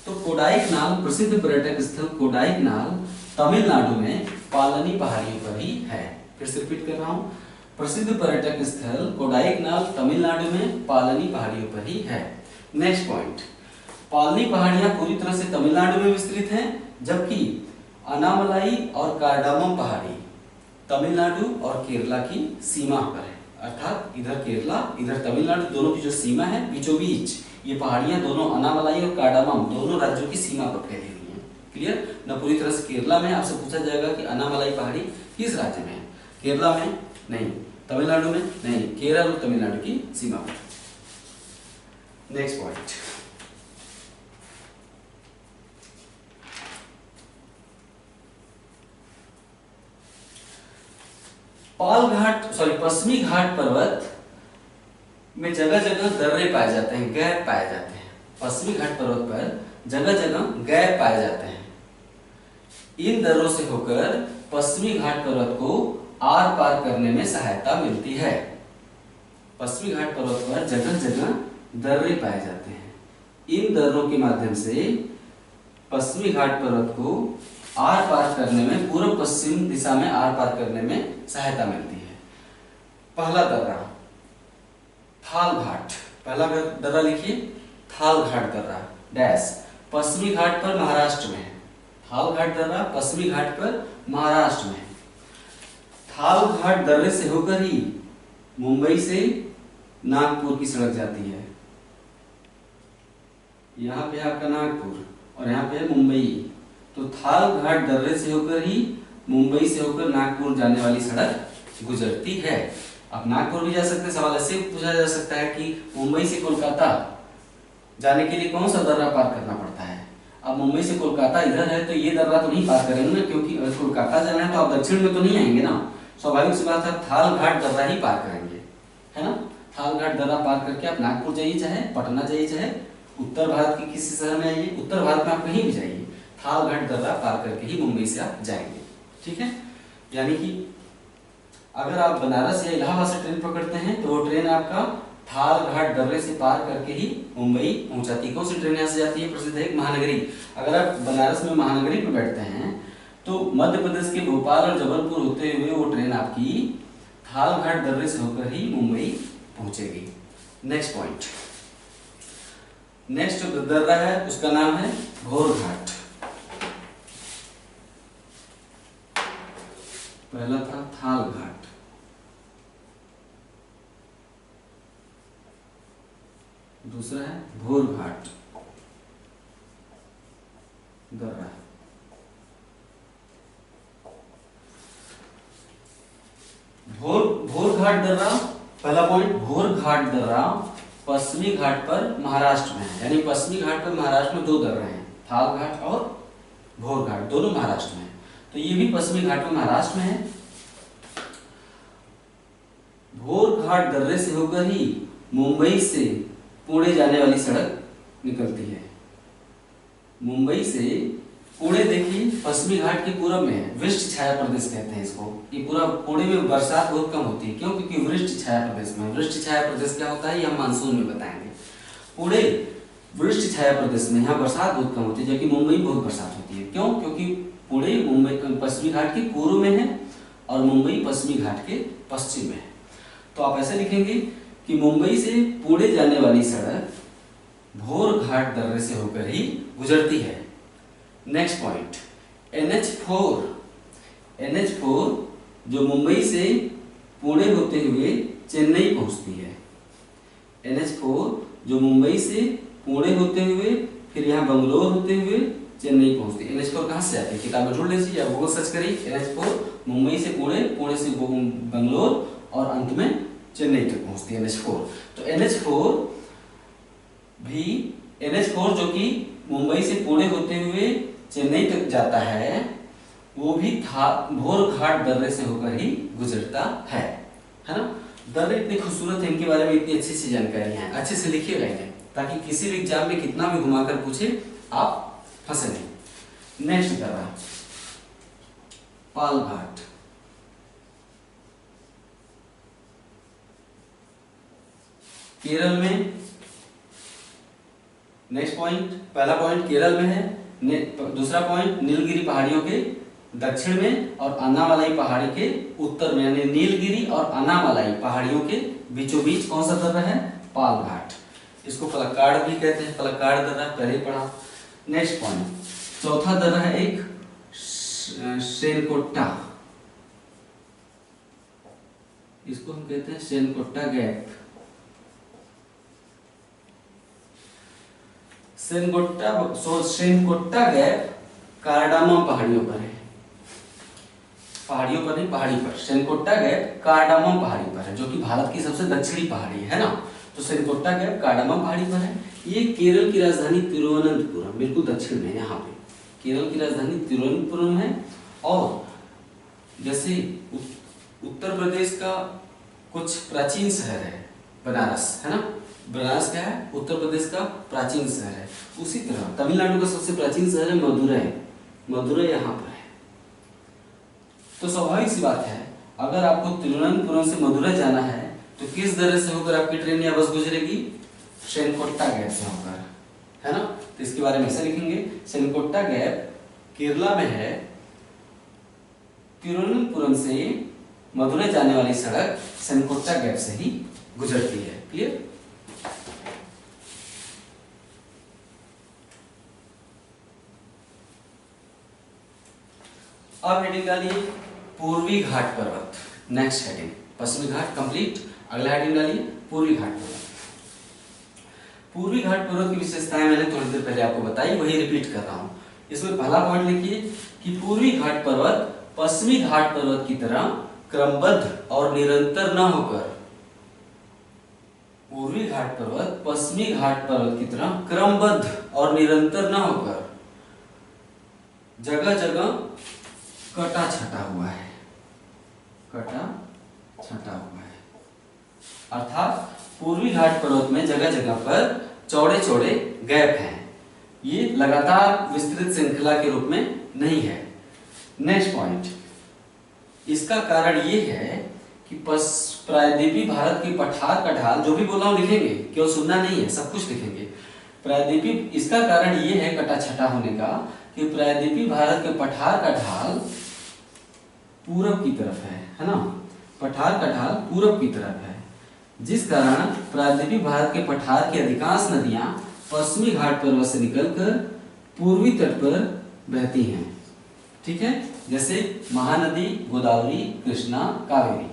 A: तो कोडाईकनाल, प्रसिद्ध पर्यटक स्थल कोडाईकनाल तमिलनाडु में पालनी पहाड़ियों पर ही है। फिर से रिपीट कर रहा हूँ, प्रसिद्ध पर्यटक स्थल कोडाईकनाल तमिलनाडु में पालनी पहाड़ियों पर ही है। नेक्स्ट पॉइंट, पालनी पहाड़ियां पूरी तरह से तमिलनाडु में विस्तृत हैं, जबकि अनामलाई और कार्डामम पहाड़ी तमिलनाडु और केरला की सीमा पर है। अर्थात इधर केरला इधर तमिलनाडु, दोनों की जो सीमा है बीचों बीच ये पहाड़ियां दोनों अनामलाई और कार्डामम दोनों राज्यों की सीमा पर फैली हुई हैं। क्लियर ना? पूरी तरह से केरला में आपसे पूछा जाएगा कि अनामलाई पहाड़ी किस राज्य में है? केरला में नहीं, तमिलनाडु में नहीं, केरल और तमिलनाडु की सीमा पर। नेक्स्ट पॉइंट, पश्चिमी घाट पर्वत में जगह जगह दर्रे पाए जाते हैं, गैप पाए जाते हैं। पश्चिमी घाट पर्वत पर जगह जगह गैप पाए जाते हैं। इन दर्रों से होकर पश्चिमी घाट पर्वत को आर पार करने में सहायता मिलती है। पश्चिमी घाट पर्वत पर जगह जगह दर्रे पाए जाते हैं। इन दर्रों के माध्यम से पश्चिमी घाट पर्वत को आर पार करने में, पूर्व पश्चिम दिशा में आर पार करने में सहायता मिलती है। पहला दर्रा थाल घाट, पहला दर्रा लिखिए, थाल घाट दर्रा डैश पश्चिमी घाट पर महाराष्ट्र में है। थाल घाट दर्रा पश्चिमी घाट पर महाराष्ट्र में है। थाल घाट दर्रे से होकर ही मुंबई से नागपुर की सड़क जाती है। यहाँ पे आपका नागपुर और यहाँ पे मुंबई। तो थाल घाट दर्रे से होकर ही मुंबई से होकर नागपुर जाने वाली सड़क गुजरती है। आप नागपुर भी जा सकते हैं। सवाल ऐसे पूछा जा सकता है कि मुंबई से कोलकाता जाने के लिए कौन सा दर्रा पार करना पड़ता है। अब मुंबई से कोलकाता इधर है तो ये दर्रा तो नहीं पार करेंगे ना, क्योंकि अगर कोलकाता जाना है तो आप दक्षिण में तो नहीं आएंगे ना। स्वाभाविक सी बात है, थाल घाट दर्रा ही पार करेंगे, है ना। थाल घाट दर्रा पार करके आप नागपुर जाइए, चाहे पटना जाइए, चाहे उत्तर भारत के किसी शहर में आइए, उत्तर भारत में आप कहीं भी जाइए, थाल घाट दर्रा पार करके ही मुंबई से आप जाएंगे। ठीक है, यानी कि अगर आप बनारस या इलाहाबाद से ट्रेन पकड़ते हैं तो वो ट्रेन आपका थाल घाट दर्रे से पार करके ही मुंबई पहुंचाती है। कौन सी ट्रेन यहाँ से जाती है? प्रसिद्ध है महानगरी। अगर आप बनारस में महानगरी पर बैठते हैं तो मध्य प्रदेश के भोपाल और जबलपुर होते हुए वो ट्रेन आपकी थाल घाट दर्रे से होकर ही मुंबई पहुंचेगी। नेक्स्ट पॉइंट, नेक्स्ट दर्रा है उसका नाम है घोर घाट। पहला था थाल घाट, दूसरा है घोर घाट दर्रा। घोर घाट दर्रा, पहला पॉइंट, घोर घाट दर्रा पश्चिमी घाट पर महाराष्ट्र में है। यानी पश्चिमी घाट पर महाराष्ट्र में दो दर्रे हैं, थाल घाट और घोर घाट, दोनों महाराष्ट्र में है। तो ये भी पश्चिमी घाट में महाराष्ट्र में है। घोर घाट दर्रे से होकर ही मुंबई से पुणे जाने वाली सड़क निकलती है। मुंबई से पुणे देखिए पश्चिमी घाट के पूरब में है, वृष्टि छाया प्रदेश कहते हैं इसको। ये पूरा पुणे में बरसात बहुत कम होती है, क्यों? क्योंकि वृष्टि छाया प्रदेश में। वृष्टि छाया प्रदेश क्या होता है ये हम मानसून में बताएंगे। पुणे वृष्टि छाया प्रदेश में, यहाँ बरसात बहुत कम होती है, जबकि मुंबई बहुत बरसात होती है। क्यों? क्योंकि पुणे मुंबई पश्चिमी घाट के पूर्व में है और मुंबई पश्चिमी घाट के पश्चिम में है। तो आप ऐसे लिखेंगे कि मुंबई से पुणे जाने वाली सड़क घोर घाट दर्रे से होकर ही गुजरती है। नेक्स्ट पॉइंट, NH4 जो मुंबई से पुणे होते हुए चेन्नई पहुंचती है। NH4 जो मुंबई से पुणे होते हुए फिर यहाँ बंगलोर होते हुए चेन्नई पहुंचती है। NH4 कहाँ से आती है? किताब में ढूंढ लीजिए या गूगल सर्च करिए। NH4 मुंबई से पुणे, पुणे से बंगलोर और अंत में चेन्नई तक पहुंचती है NH4। तो NH4 जो कि मुंबई से पुणे होते हुए चेन्नई तक जाता है, वो भी घोर घाट दर्रे से होकर ही गुजरता है ना। दर्रे इतने खूबसूरत है, इनके बारे में इतनी अच्छी सी जानकारी है, अच्छे से लिखिएगा इन्हें, ताकि किसी भी एग्जाम में कितना भी घुमाकर पूछे आप फंसे नहीं। नेक्स्ट दर्रा पाल घाट। केरल में। नेक्स्ट पॉइंट, पहला पॉइंट केरल में है, दूसरा पॉइंट नीलगिरी पहाड़ियों के दक्षिण में और अन्नामलाई पहाड़ी के उत्तर में, यानी नीलगिरी और अन्नामलाई पहाड़ियों के बीचों बीच कौन सा दर्रा है? पाल घाट। इसको पलक्काड़ भी कहते हैं, पलक्काड़ दर्रा पहले पढ़ा। नेक्स्ट पॉइंट, चौथा दर्रा है एक श्रेनकोट्टा, इसको हम कहते हैं श्रेनकोट्टा गैप। श्रेनकोट्टा गैप कार्डामम पहाड़ियों पर है, पहाड़ियों पर नहीं, पहाड़ी पर। श्रेनकोट्टा गैप कार्डामम पहाड़ी पर है, जो कि भारत की सबसे दक्षिणी पहाड़ी है ना। तो श्रेनकोट्टा गैप कार्डामम पहाड़ी पर है। ये केरल की राजधानी तिरुवनंतपुरम, बिल्कुल दक्षिण में, यहाँ पे केरल की राजधानी तिरुवनंतपुरम है। और जैसे उत्तर प्रदेश का कुछ प्राचीन शहर है बनारस, है ना। बनारस क्या है? उत्तर प्रदेश का प्राचीन शहर है। उसी तरह तमिलनाडु का सबसे प्राचीन शहर है मदुरई, मदुरई यहाँ पर है। तो स्वाभाविक सी बात है, अगर आपको तिरुवनंतपुरम से मदुरई जाना है तो किस दर्रे से होकर आपकी ट्रेन या बस गुजरेगी? श्रेनकोट्टा गैप से होकर, है ना। तो इसके बारे में ऐसे लिखेंगे, श्रेनकोट्टा गैप केरला में है। तिरुवनंतपुरम से मदुरई जाने वाली सड़क श्रेनकोट्टा गैप से ही गुजरती है। क्लियर? अब हेडिंग डालिए पूर्वी घाट पर्वत। नेक्स्ट हेडिंग पश्चिमी घाट कंप्लीट। अगला हेडिंग डालिए पूर्वी घाट पर्वत। पूर्वी घाट पर्वत की विशेषताएं मैंने थोड़ी देर पहले आपको बताई, वही रिपीट कर रहा हूं। इसमें पहला पॉइंट लिखिए कि पूर्वी घाट पर्वत पश्चिमी घाट पर्वत की तरह क्रमबद्ध और निरंतर न होकर, पूर्वी घाट पर्वत पश्चिमी घाट पर्वत की तरह क्रमबद्ध और निरंतर न होकर जगह जगह कटा छटा हुआ है, कटा छटा हुआ है। अर्थात पूर्वी घाट पर्वत में जगह जगह पर चौड़े चौड़े गैप हैं, ये लगातार विस्तृत श्रृंखला के रूप में नहीं है। नेक्स्ट पॉइंट, इसका कारण ये है कि प्रायद्वीपीय भारत की पठार का ढाल, जो भी बोला हूं लिखेंगे, केवल सुनना नहीं है, सब कुछ लिखेंगे। प्रायद्वीपीय, इसका कारण ये है कटा छटा होने का कि प्रायद्वीपीय भारत के पठार का ढाल पूरब की तरफ है ना, पठार का ढाल पूरब की तरफ है, जिस कारण प्रायद्वीपीय भारत के पठार की अधिकांश नदियां पश्चिमी घाट पर्वत से निकलकर पूर्वी तट पर बहती हैं। ठीक है, जैसे महानदी, गोदावरी, कृष्णा, कावेरी,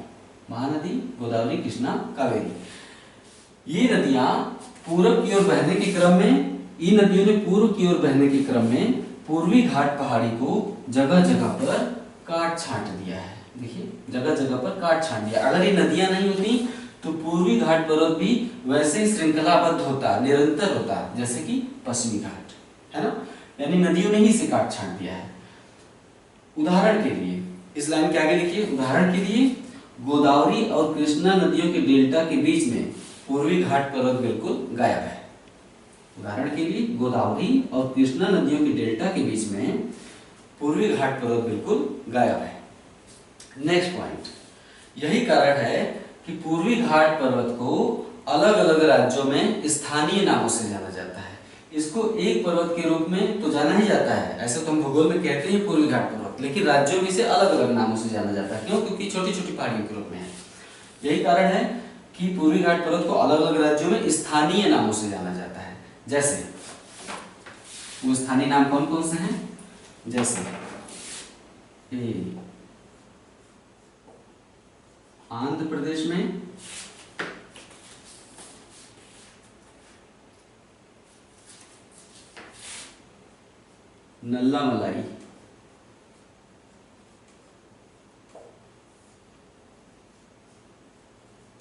A: महानदी, गोदावरी, कृष्णा, कावेरी। ये नदियां पूरब की ओर बहने के क्रम में, इन नदियों ने पूर्व की ओर बहने के क्रम में पूर्वी घाट पहाड़ी को जगह जगह पर काट छांट दिया है। देखिए, जगह जगह पर काट छांट दिया। अगर ये नदियां नहीं होती तो पूर्वी घाट पर्वत भी वैसे ही श्रृंखलाबद्ध होता, निरंतर होता, जैसे कि पश्चिमी घाट, है ना। यानी नदियों ने ही इसे काट छांट दिया है। उदाहरण के लिए इस लाइन के आगे लिखिए, उदाहरण के लिए गोदावरी और कृष्णा नदियों के डेल्टा के बीच में पूर्वी घाट पर्वत बिल्कुल गायब है। उदाहरण के लिए गोदावरी और कृष्णा नदियों के डेल्टा के बीच में पूर्वी घाट पर्वत बिल्कुल गायब है। नेक्स्ट पॉइंट, यही कारण है कि पूर्वी घाट पर्वत को अलग अलग राज्यों में स्थानीय नामों से जाना जाता है। इसको एक पर्वत के रूप में तो जाना ही जाता है, ऐसे तो हम भूगोल में कहते हैं पूर्वी घाट पर्वत, लेकिन राज्यों में इसे अलग अलग नामों से जाना जाता है। क्यों? क्योंकि छोटी छोटी पहाड़ियों के रूप में है। यही कारण है कि पूर्वी घाट पर्वत को अलग अलग राज्यों में स्थानीय नामों से जाना जाता है। जैसे वो स्थानीय नाम कौन कौन से हैं? जैसे आंध्र प्रदेश में नल्ला मलाई,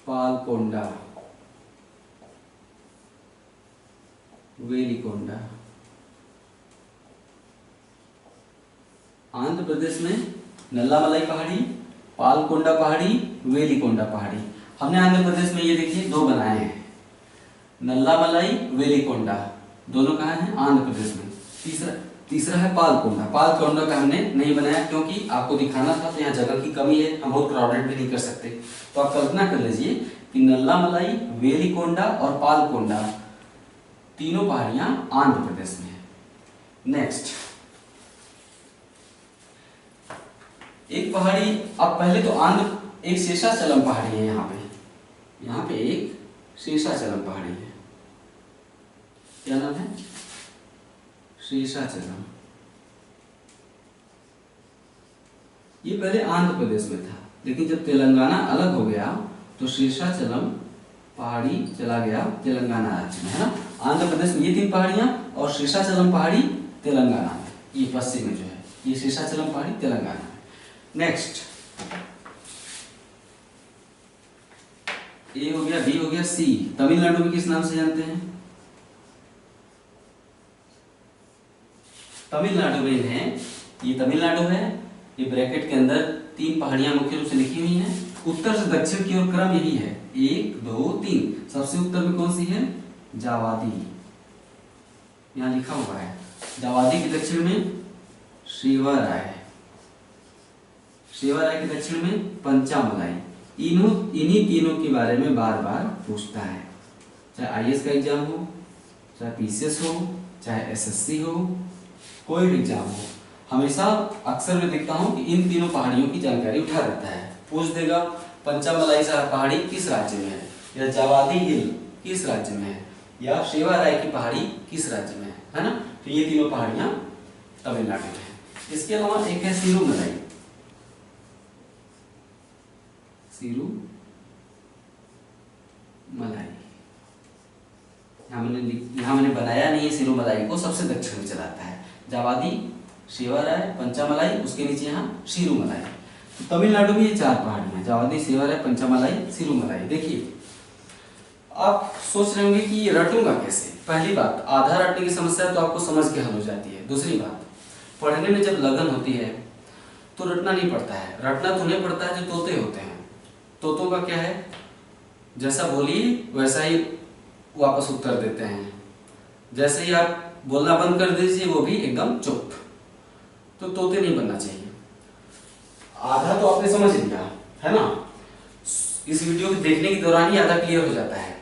A: पालकोंडा, वेलिकोंडा। आंध्र प्रदेश में नल्ला मलाई पहाड़ी, पालकोंडा पहाड़ी, वेलिकोंडा पहाड़ी। हमने आंध्र प्रदेश में ये देखिए दो बनाए हैं, नल्ला मलाई, वेलिकोंडा, दोनों कहाँ हैं? आंध्र प्रदेश में। तीसरा है पालकोंडा। पालकोंडा का हमने नहीं बनाया क्योंकि आपको दिखाना था, तो यहाँ जगह की कमी है, हम बहुत क्राउडेड भी नहीं कर सकते। तो आप कल्पना कर लीजिए कि नल्ला मलाई, वेलिकोंडा और पालकोंडा तीनों पहाड़ियां आंध्र प्रदेश में है। नेक्स्ट, एक पहाड़ी, अब पहले तो आंध्र, एक शेषाचलम पहाड़ी है यहाँ पे एक शेषाचलम पहाड़ी है। क्या नाम है? शेषाचलम। ये पहले आंध्र प्रदेश में था, लेकिन जब तेलंगाना अलग हो गया तो शेषाचलम पहाड़ी चला गया तेलंगाना राज्य में, है ना। आंध्र प्रदेश में ये तीन पहाड़ियां और शेषाचलम पहाड़ी तेलंगाना में, ये पश्चिम में जो है ये शेषाचलम पहाड़ी तेलंगाना में। नेक्स्ट, ए हो गया, बी हो गया, सी। तमिलनाडु में किस नाम से जानते हैं? तमिलनाडु में है, ये तमिलनाडु है, ये ब्रैकेट के अंदर तीन पहाड़ियां मुख्य रूप से लिखी हुई हैं। उत्तर से दक्षिण की ओर क्रम यही है, 1 2 3। सबसे उत्तर में कौन सी है? जावादी, यहां लिखा हुआ है। जावादी के दक्षिण में शिवराय, शिवराय के दक्षिण में पंचामलाई। इन्हीं तीनों के बारे में बार बार पूछता है, चाहे आईएएस का एग्जाम हो, चाहे पीसीएस हो, चाहे एसएससी हो, कोई भी एग्जाम हो, हमेशा अक्सर मैं देखता हूं कि इन तीनों पहाड़ियों की जानकारी उठा देता है, पूछ देगा पंचामलाई पहाड़ी किस राज्य में है। या जावादी हिल किस राज्य में है, या शेवाराय की पहाड़ी किस राज्य में है ना। तो ये तीनों पहाड़ियां तमिलनाडु में है। इसके अलावा एक है सिरुमलाई। सिरुमलाई यहाँ मैंने बनाया नहीं है, सिरुमलाई को सबसे दक्षिण में चलाता है। जावादी, शेवाराय, पंचामलाई, उसके नीचे यहाँ सिरुमलाई। तो तमिलनाडु में ये 4 पहाड़ियां, जावादी, शेवाराय, पंचामलाई, सिरुमलाई। देखिए आप सोच रहे होंगे कि ये रटूंगा कैसे। पहली बात, आधा रटने की समस्या तो आपको समझ के हल हो जाती है। दूसरी बात, पढ़ने में जब लगन होती है तो रटना नहीं पड़ता है। रटना तो नहीं पड़ता है जो तोते होते हैं। तोतों का क्या है, जैसा बोलिए वैसा ही वापस उत्तर देते हैं। जैसे ही आप बोलना बंद कर दीजिए वो भी एकदम चुप। तो तोते नहीं बनना चाहिए। आधा तो आपने समझ लिया है ना, इस वीडियो को देखने के दौरान ही आधा क्लियर हो जाता है।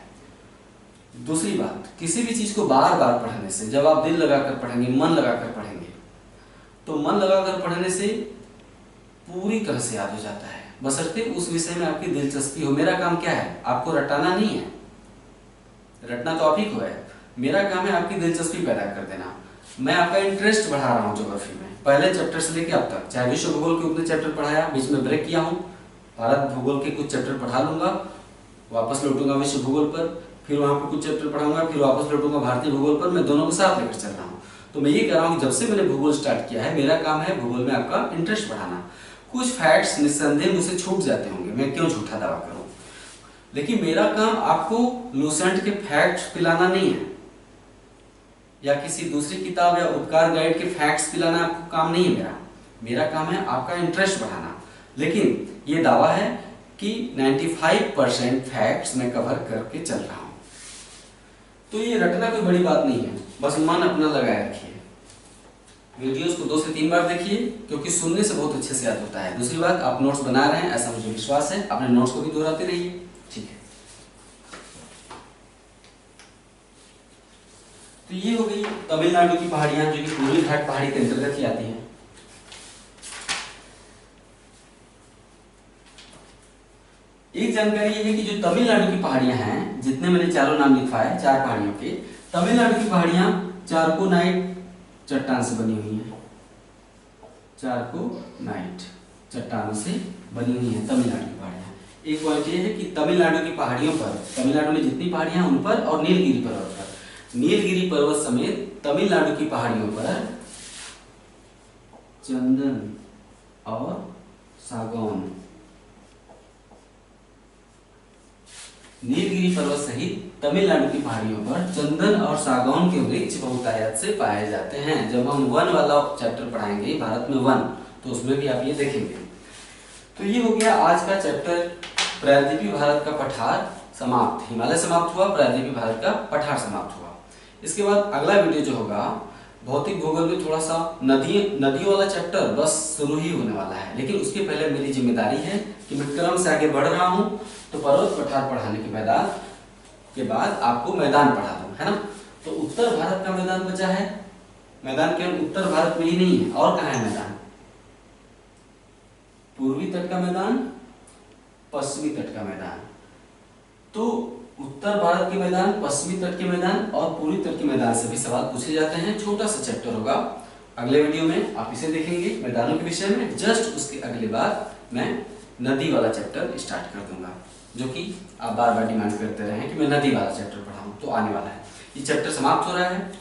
A: दूसरी बात, किसी भी चीज को बार बार पढ़ने से, जब आप दिल लगाकर पढ़ेंगे, मन लगाकर पढ़ेंगे, तो मन लगाकर पढ़ने से पूरी तरह से याद हो जाता है, बशर्ते उस विषय में आपकी दिलचस्पी हो। मेरा काम क्या है, आपको रटाना नहीं है, रटना तो आप ही को है। मेरा काम है आपकी दिलचस्पी पैदा कर देना। मैं आपका इंटरेस्ट बढ़ा रहा हूँ ज्योग्राफी में, पहले चैप्टर से लेकर अब तक। चाहे विश्व भूगोल के उतने चैप्टर पढ़ाया, बीच में ब्रेक किया हूँ, भारत भूगोल के कुछ चैप्टर पढ़ा लूंगा, वापस लौटूंगा विश्व भूगोल पर, फिर वहां पर कुछ चैप्टर पढ़ाऊंगा, फिर वापस लौटूंगा भारतीय भूगोल पर। मैं दोनों को साथ लेकर चल रहा हूँ। तो मैं ये कह रहा हूँ कि जब से मैंने भूगोल स्टार्ट किया है, मेरा काम है भूगोल में आपका इंटरेस्ट बढ़ाना। कुछ फैक्ट्स निस्संदेह मुझसे छूट जाते होंगे, मैं क्यों झूठा दावा करूं, लेकिन मेरा काम आपको लूसेंट के फैक्ट्स पिलाना नहीं है, या किसी दूसरी किताब या उपकार गाइड के फैक्ट्स पिलाना आपको काम नहीं है। मेरा काम है आपका इंटरेस्ट बढ़ाना। लेकिन ये दावा है कि 95% फैक्ट्स मैं कवर करके चल रहा हूं। तो ये रटना कोई बड़ी बात नहीं है, बस मन अपना लगाए रखिए। वीडियोस को 2 से 3 बार देखिए, क्योंकि सुनने से बहुत अच्छे से याद होता है। दूसरी बात, आप नोट्स बना रहे हैं ऐसा मुझे विश्वास है, अपने नोट्स को भी दोहराते रहिए, ठीक है। तो ये हो गई तमिलनाडु की पहाड़ियां, जो कि पूर्वी घाट पहाड़ी के अंतर्गत ही आती हैं। एक जानकारी ये है कि जो तमिलनाडु की पहाड़ियां हैं, जितने मैंने चारों नाम लिखवाए 4 पहाड़ियों के, तमिलनाडु की पहाड़ियां चारकोनाइट चट्टान से बनी हुई हैं। चारकोनाइट चट्टानों से बनी हुई है तमिलनाडु की पहाड़ियां। एक पॉइंट ये है कि तमिलनाडु की पहाड़ियों पर, तमिलनाडु में जितनी पहाड़ियां उन पर, और नीलगिरी पर्वत पर, नीलगिरी पर्वत समेत तमिलनाडु की पहाड़ियों पर चंदन और सागौन, नीलगिरी पर्वत सहित तमिलनाडु की पहाड़ियों पर चंदन और सागौन के वृक्ष बहुतायत से पाए जाते हैं। जब हम वन वाला चैप्टर पढ़ाएंगे, भारत में वन, तो उसमें भी आप ये देखेंगे। तो ये हो गया आज का चैप्टर, प्रायद्वीपीय भारत का पठार समाप्त। हिमालय समाप्त हुआ, प्रायद्वीपीय भारत का पठार समाप्त हुआ। इसके बाद अगला वीडियो जो होगा, भौतिक भूगोल में थोड़ा सा नदियों वाला चैप्टर बस शुरू ही होने वाला है। लेकिन उसके पहले मेरी जिम्मेदारी है कि मैं क्रम से आगे बढ़ रहा हूँ, तो पर्वत पठार पढ़ाने के बाद आपको मैदान पढ़ा दूं, है ना। तो उत्तर भारत का मैदान बचा है। मैदान केवल उत्तर भारत में ही नहीं है, और कहाँ है मैदान? पूर्वी तट का मैदान, पश्चिमी तट का मैदान। तो उत्तर भारत के मैदान, पश्चिमी तट के मैदान और पूर्वी तट के मैदान से भी सवाल पूछे जाते हैं। छोटा सा चैप्टर होगा, अगले वीडियो में आप इसे देखेंगे मैदानों के विषय में। जस्ट उसके अगले बार मैं नदी वाला चैप्टर स्टार्ट कर दूंगा, जो कि आप बार बार डिमांड करते रहे हैं कि मैं नदी वाला चैप्टर पढ़ाऊं, तो आने वाला है। ये चैप्टर समाप्त हो रहा है।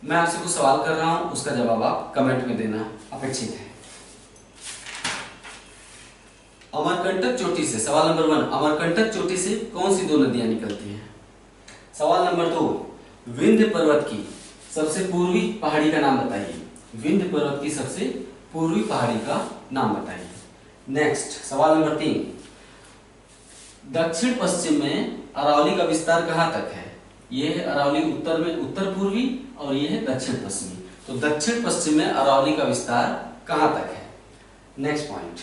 A: मैं आपसे कुछ सवाल कर रहा हूं, उसका जवाब आप कमेंट में देना अपेक्षित है। अमरकंटक चोटी से, सवाल नंबर 1, अमरकंटक चोटी से कौन सी 2 नदियां निकलती हैं? सवाल नंबर 2, विंध्य पर्वत की सबसे पूर्वी पहाड़ी का नाम बताइए। विंध्य पर्वत की सबसे पूर्वी पहाड़ी का नाम बताइए। नेक्स्ट, सवाल नंबर 3, दक्षिण पश्चिम में अरावली का विस्तार कहां तक है? ये है अरावली उत्तर में, उत्तर पूर्वी, और ये है दक्षिण पश्चिमी। तो दक्षिण पश्चिम में अरावली का विस्तार कहां तक है? नेक्स्ट पॉइंट,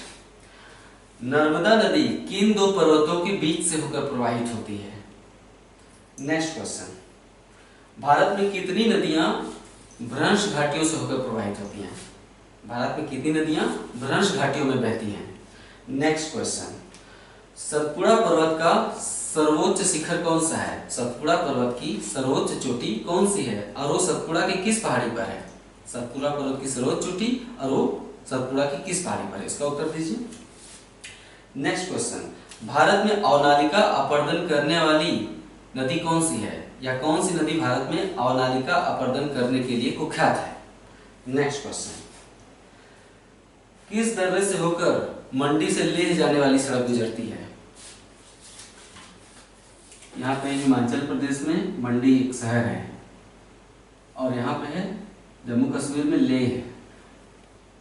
A: नर्मदा नदी किन 2 पर्वतों के बीच से होकर प्रवाहित होती है? नेक्स्ट क्वेश्चन, भारत में कितनी नदियां भ्रंश घाटियों से होकर प्रवाहित होती हैं? भारत में कितनी नदियां भ्रंश घाटियों में बहती हैं? नेक्स्ट क्वेश्चन, सतपुड़ा पर्वत का सर्वोच्च शिखर कौन सा है? सतपुड़ा पर्वत की सर्वोच्च चोटी कौन सी है और वो सतपुड़ा की किस पहाड़ी पर है? सतपुड़ा पर्वत की सर्वोच्च चोटी और वो सतपुड़ा की किस पहाड़ी पर है? इसका उत्तर दीजिए। नेक्स्ट क्वेश्चन, भारत में अवनालिका अपर्दन करने वाली नदी कौन सी है, या कौन सी नदी भारत में अवनालिका अपर्दन करने के लिए कुख्यात है? नेक्स्ट क्वेश्चन, किस दर्रे से होकर मंडी से लेह जाने वाली सड़क गुजरती है? यहाँ पे हिमाचल प्रदेश में मंडी एक शहर है और यहाँ पे है जम्मू कश्मीर में लेह है।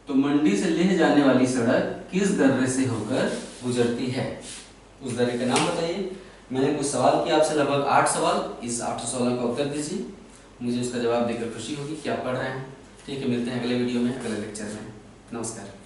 A: तो मंडी से लेह जाने वाली सड़क किस दर्रे से होकर गुजरती है? उस दर्रे का नाम बताइए। मैंने कुछ सवाल किया आपसे, लगभग 8 सवाल। इस 8 सवालों का उत्तर दीजिए। मुझे उसका जवाब देकर खुशी होगी कि आप पढ़ रहे हैं। ठीक है, मिलते हैं अगले वीडियो में, अगले लेक्चर में। नमस्कार।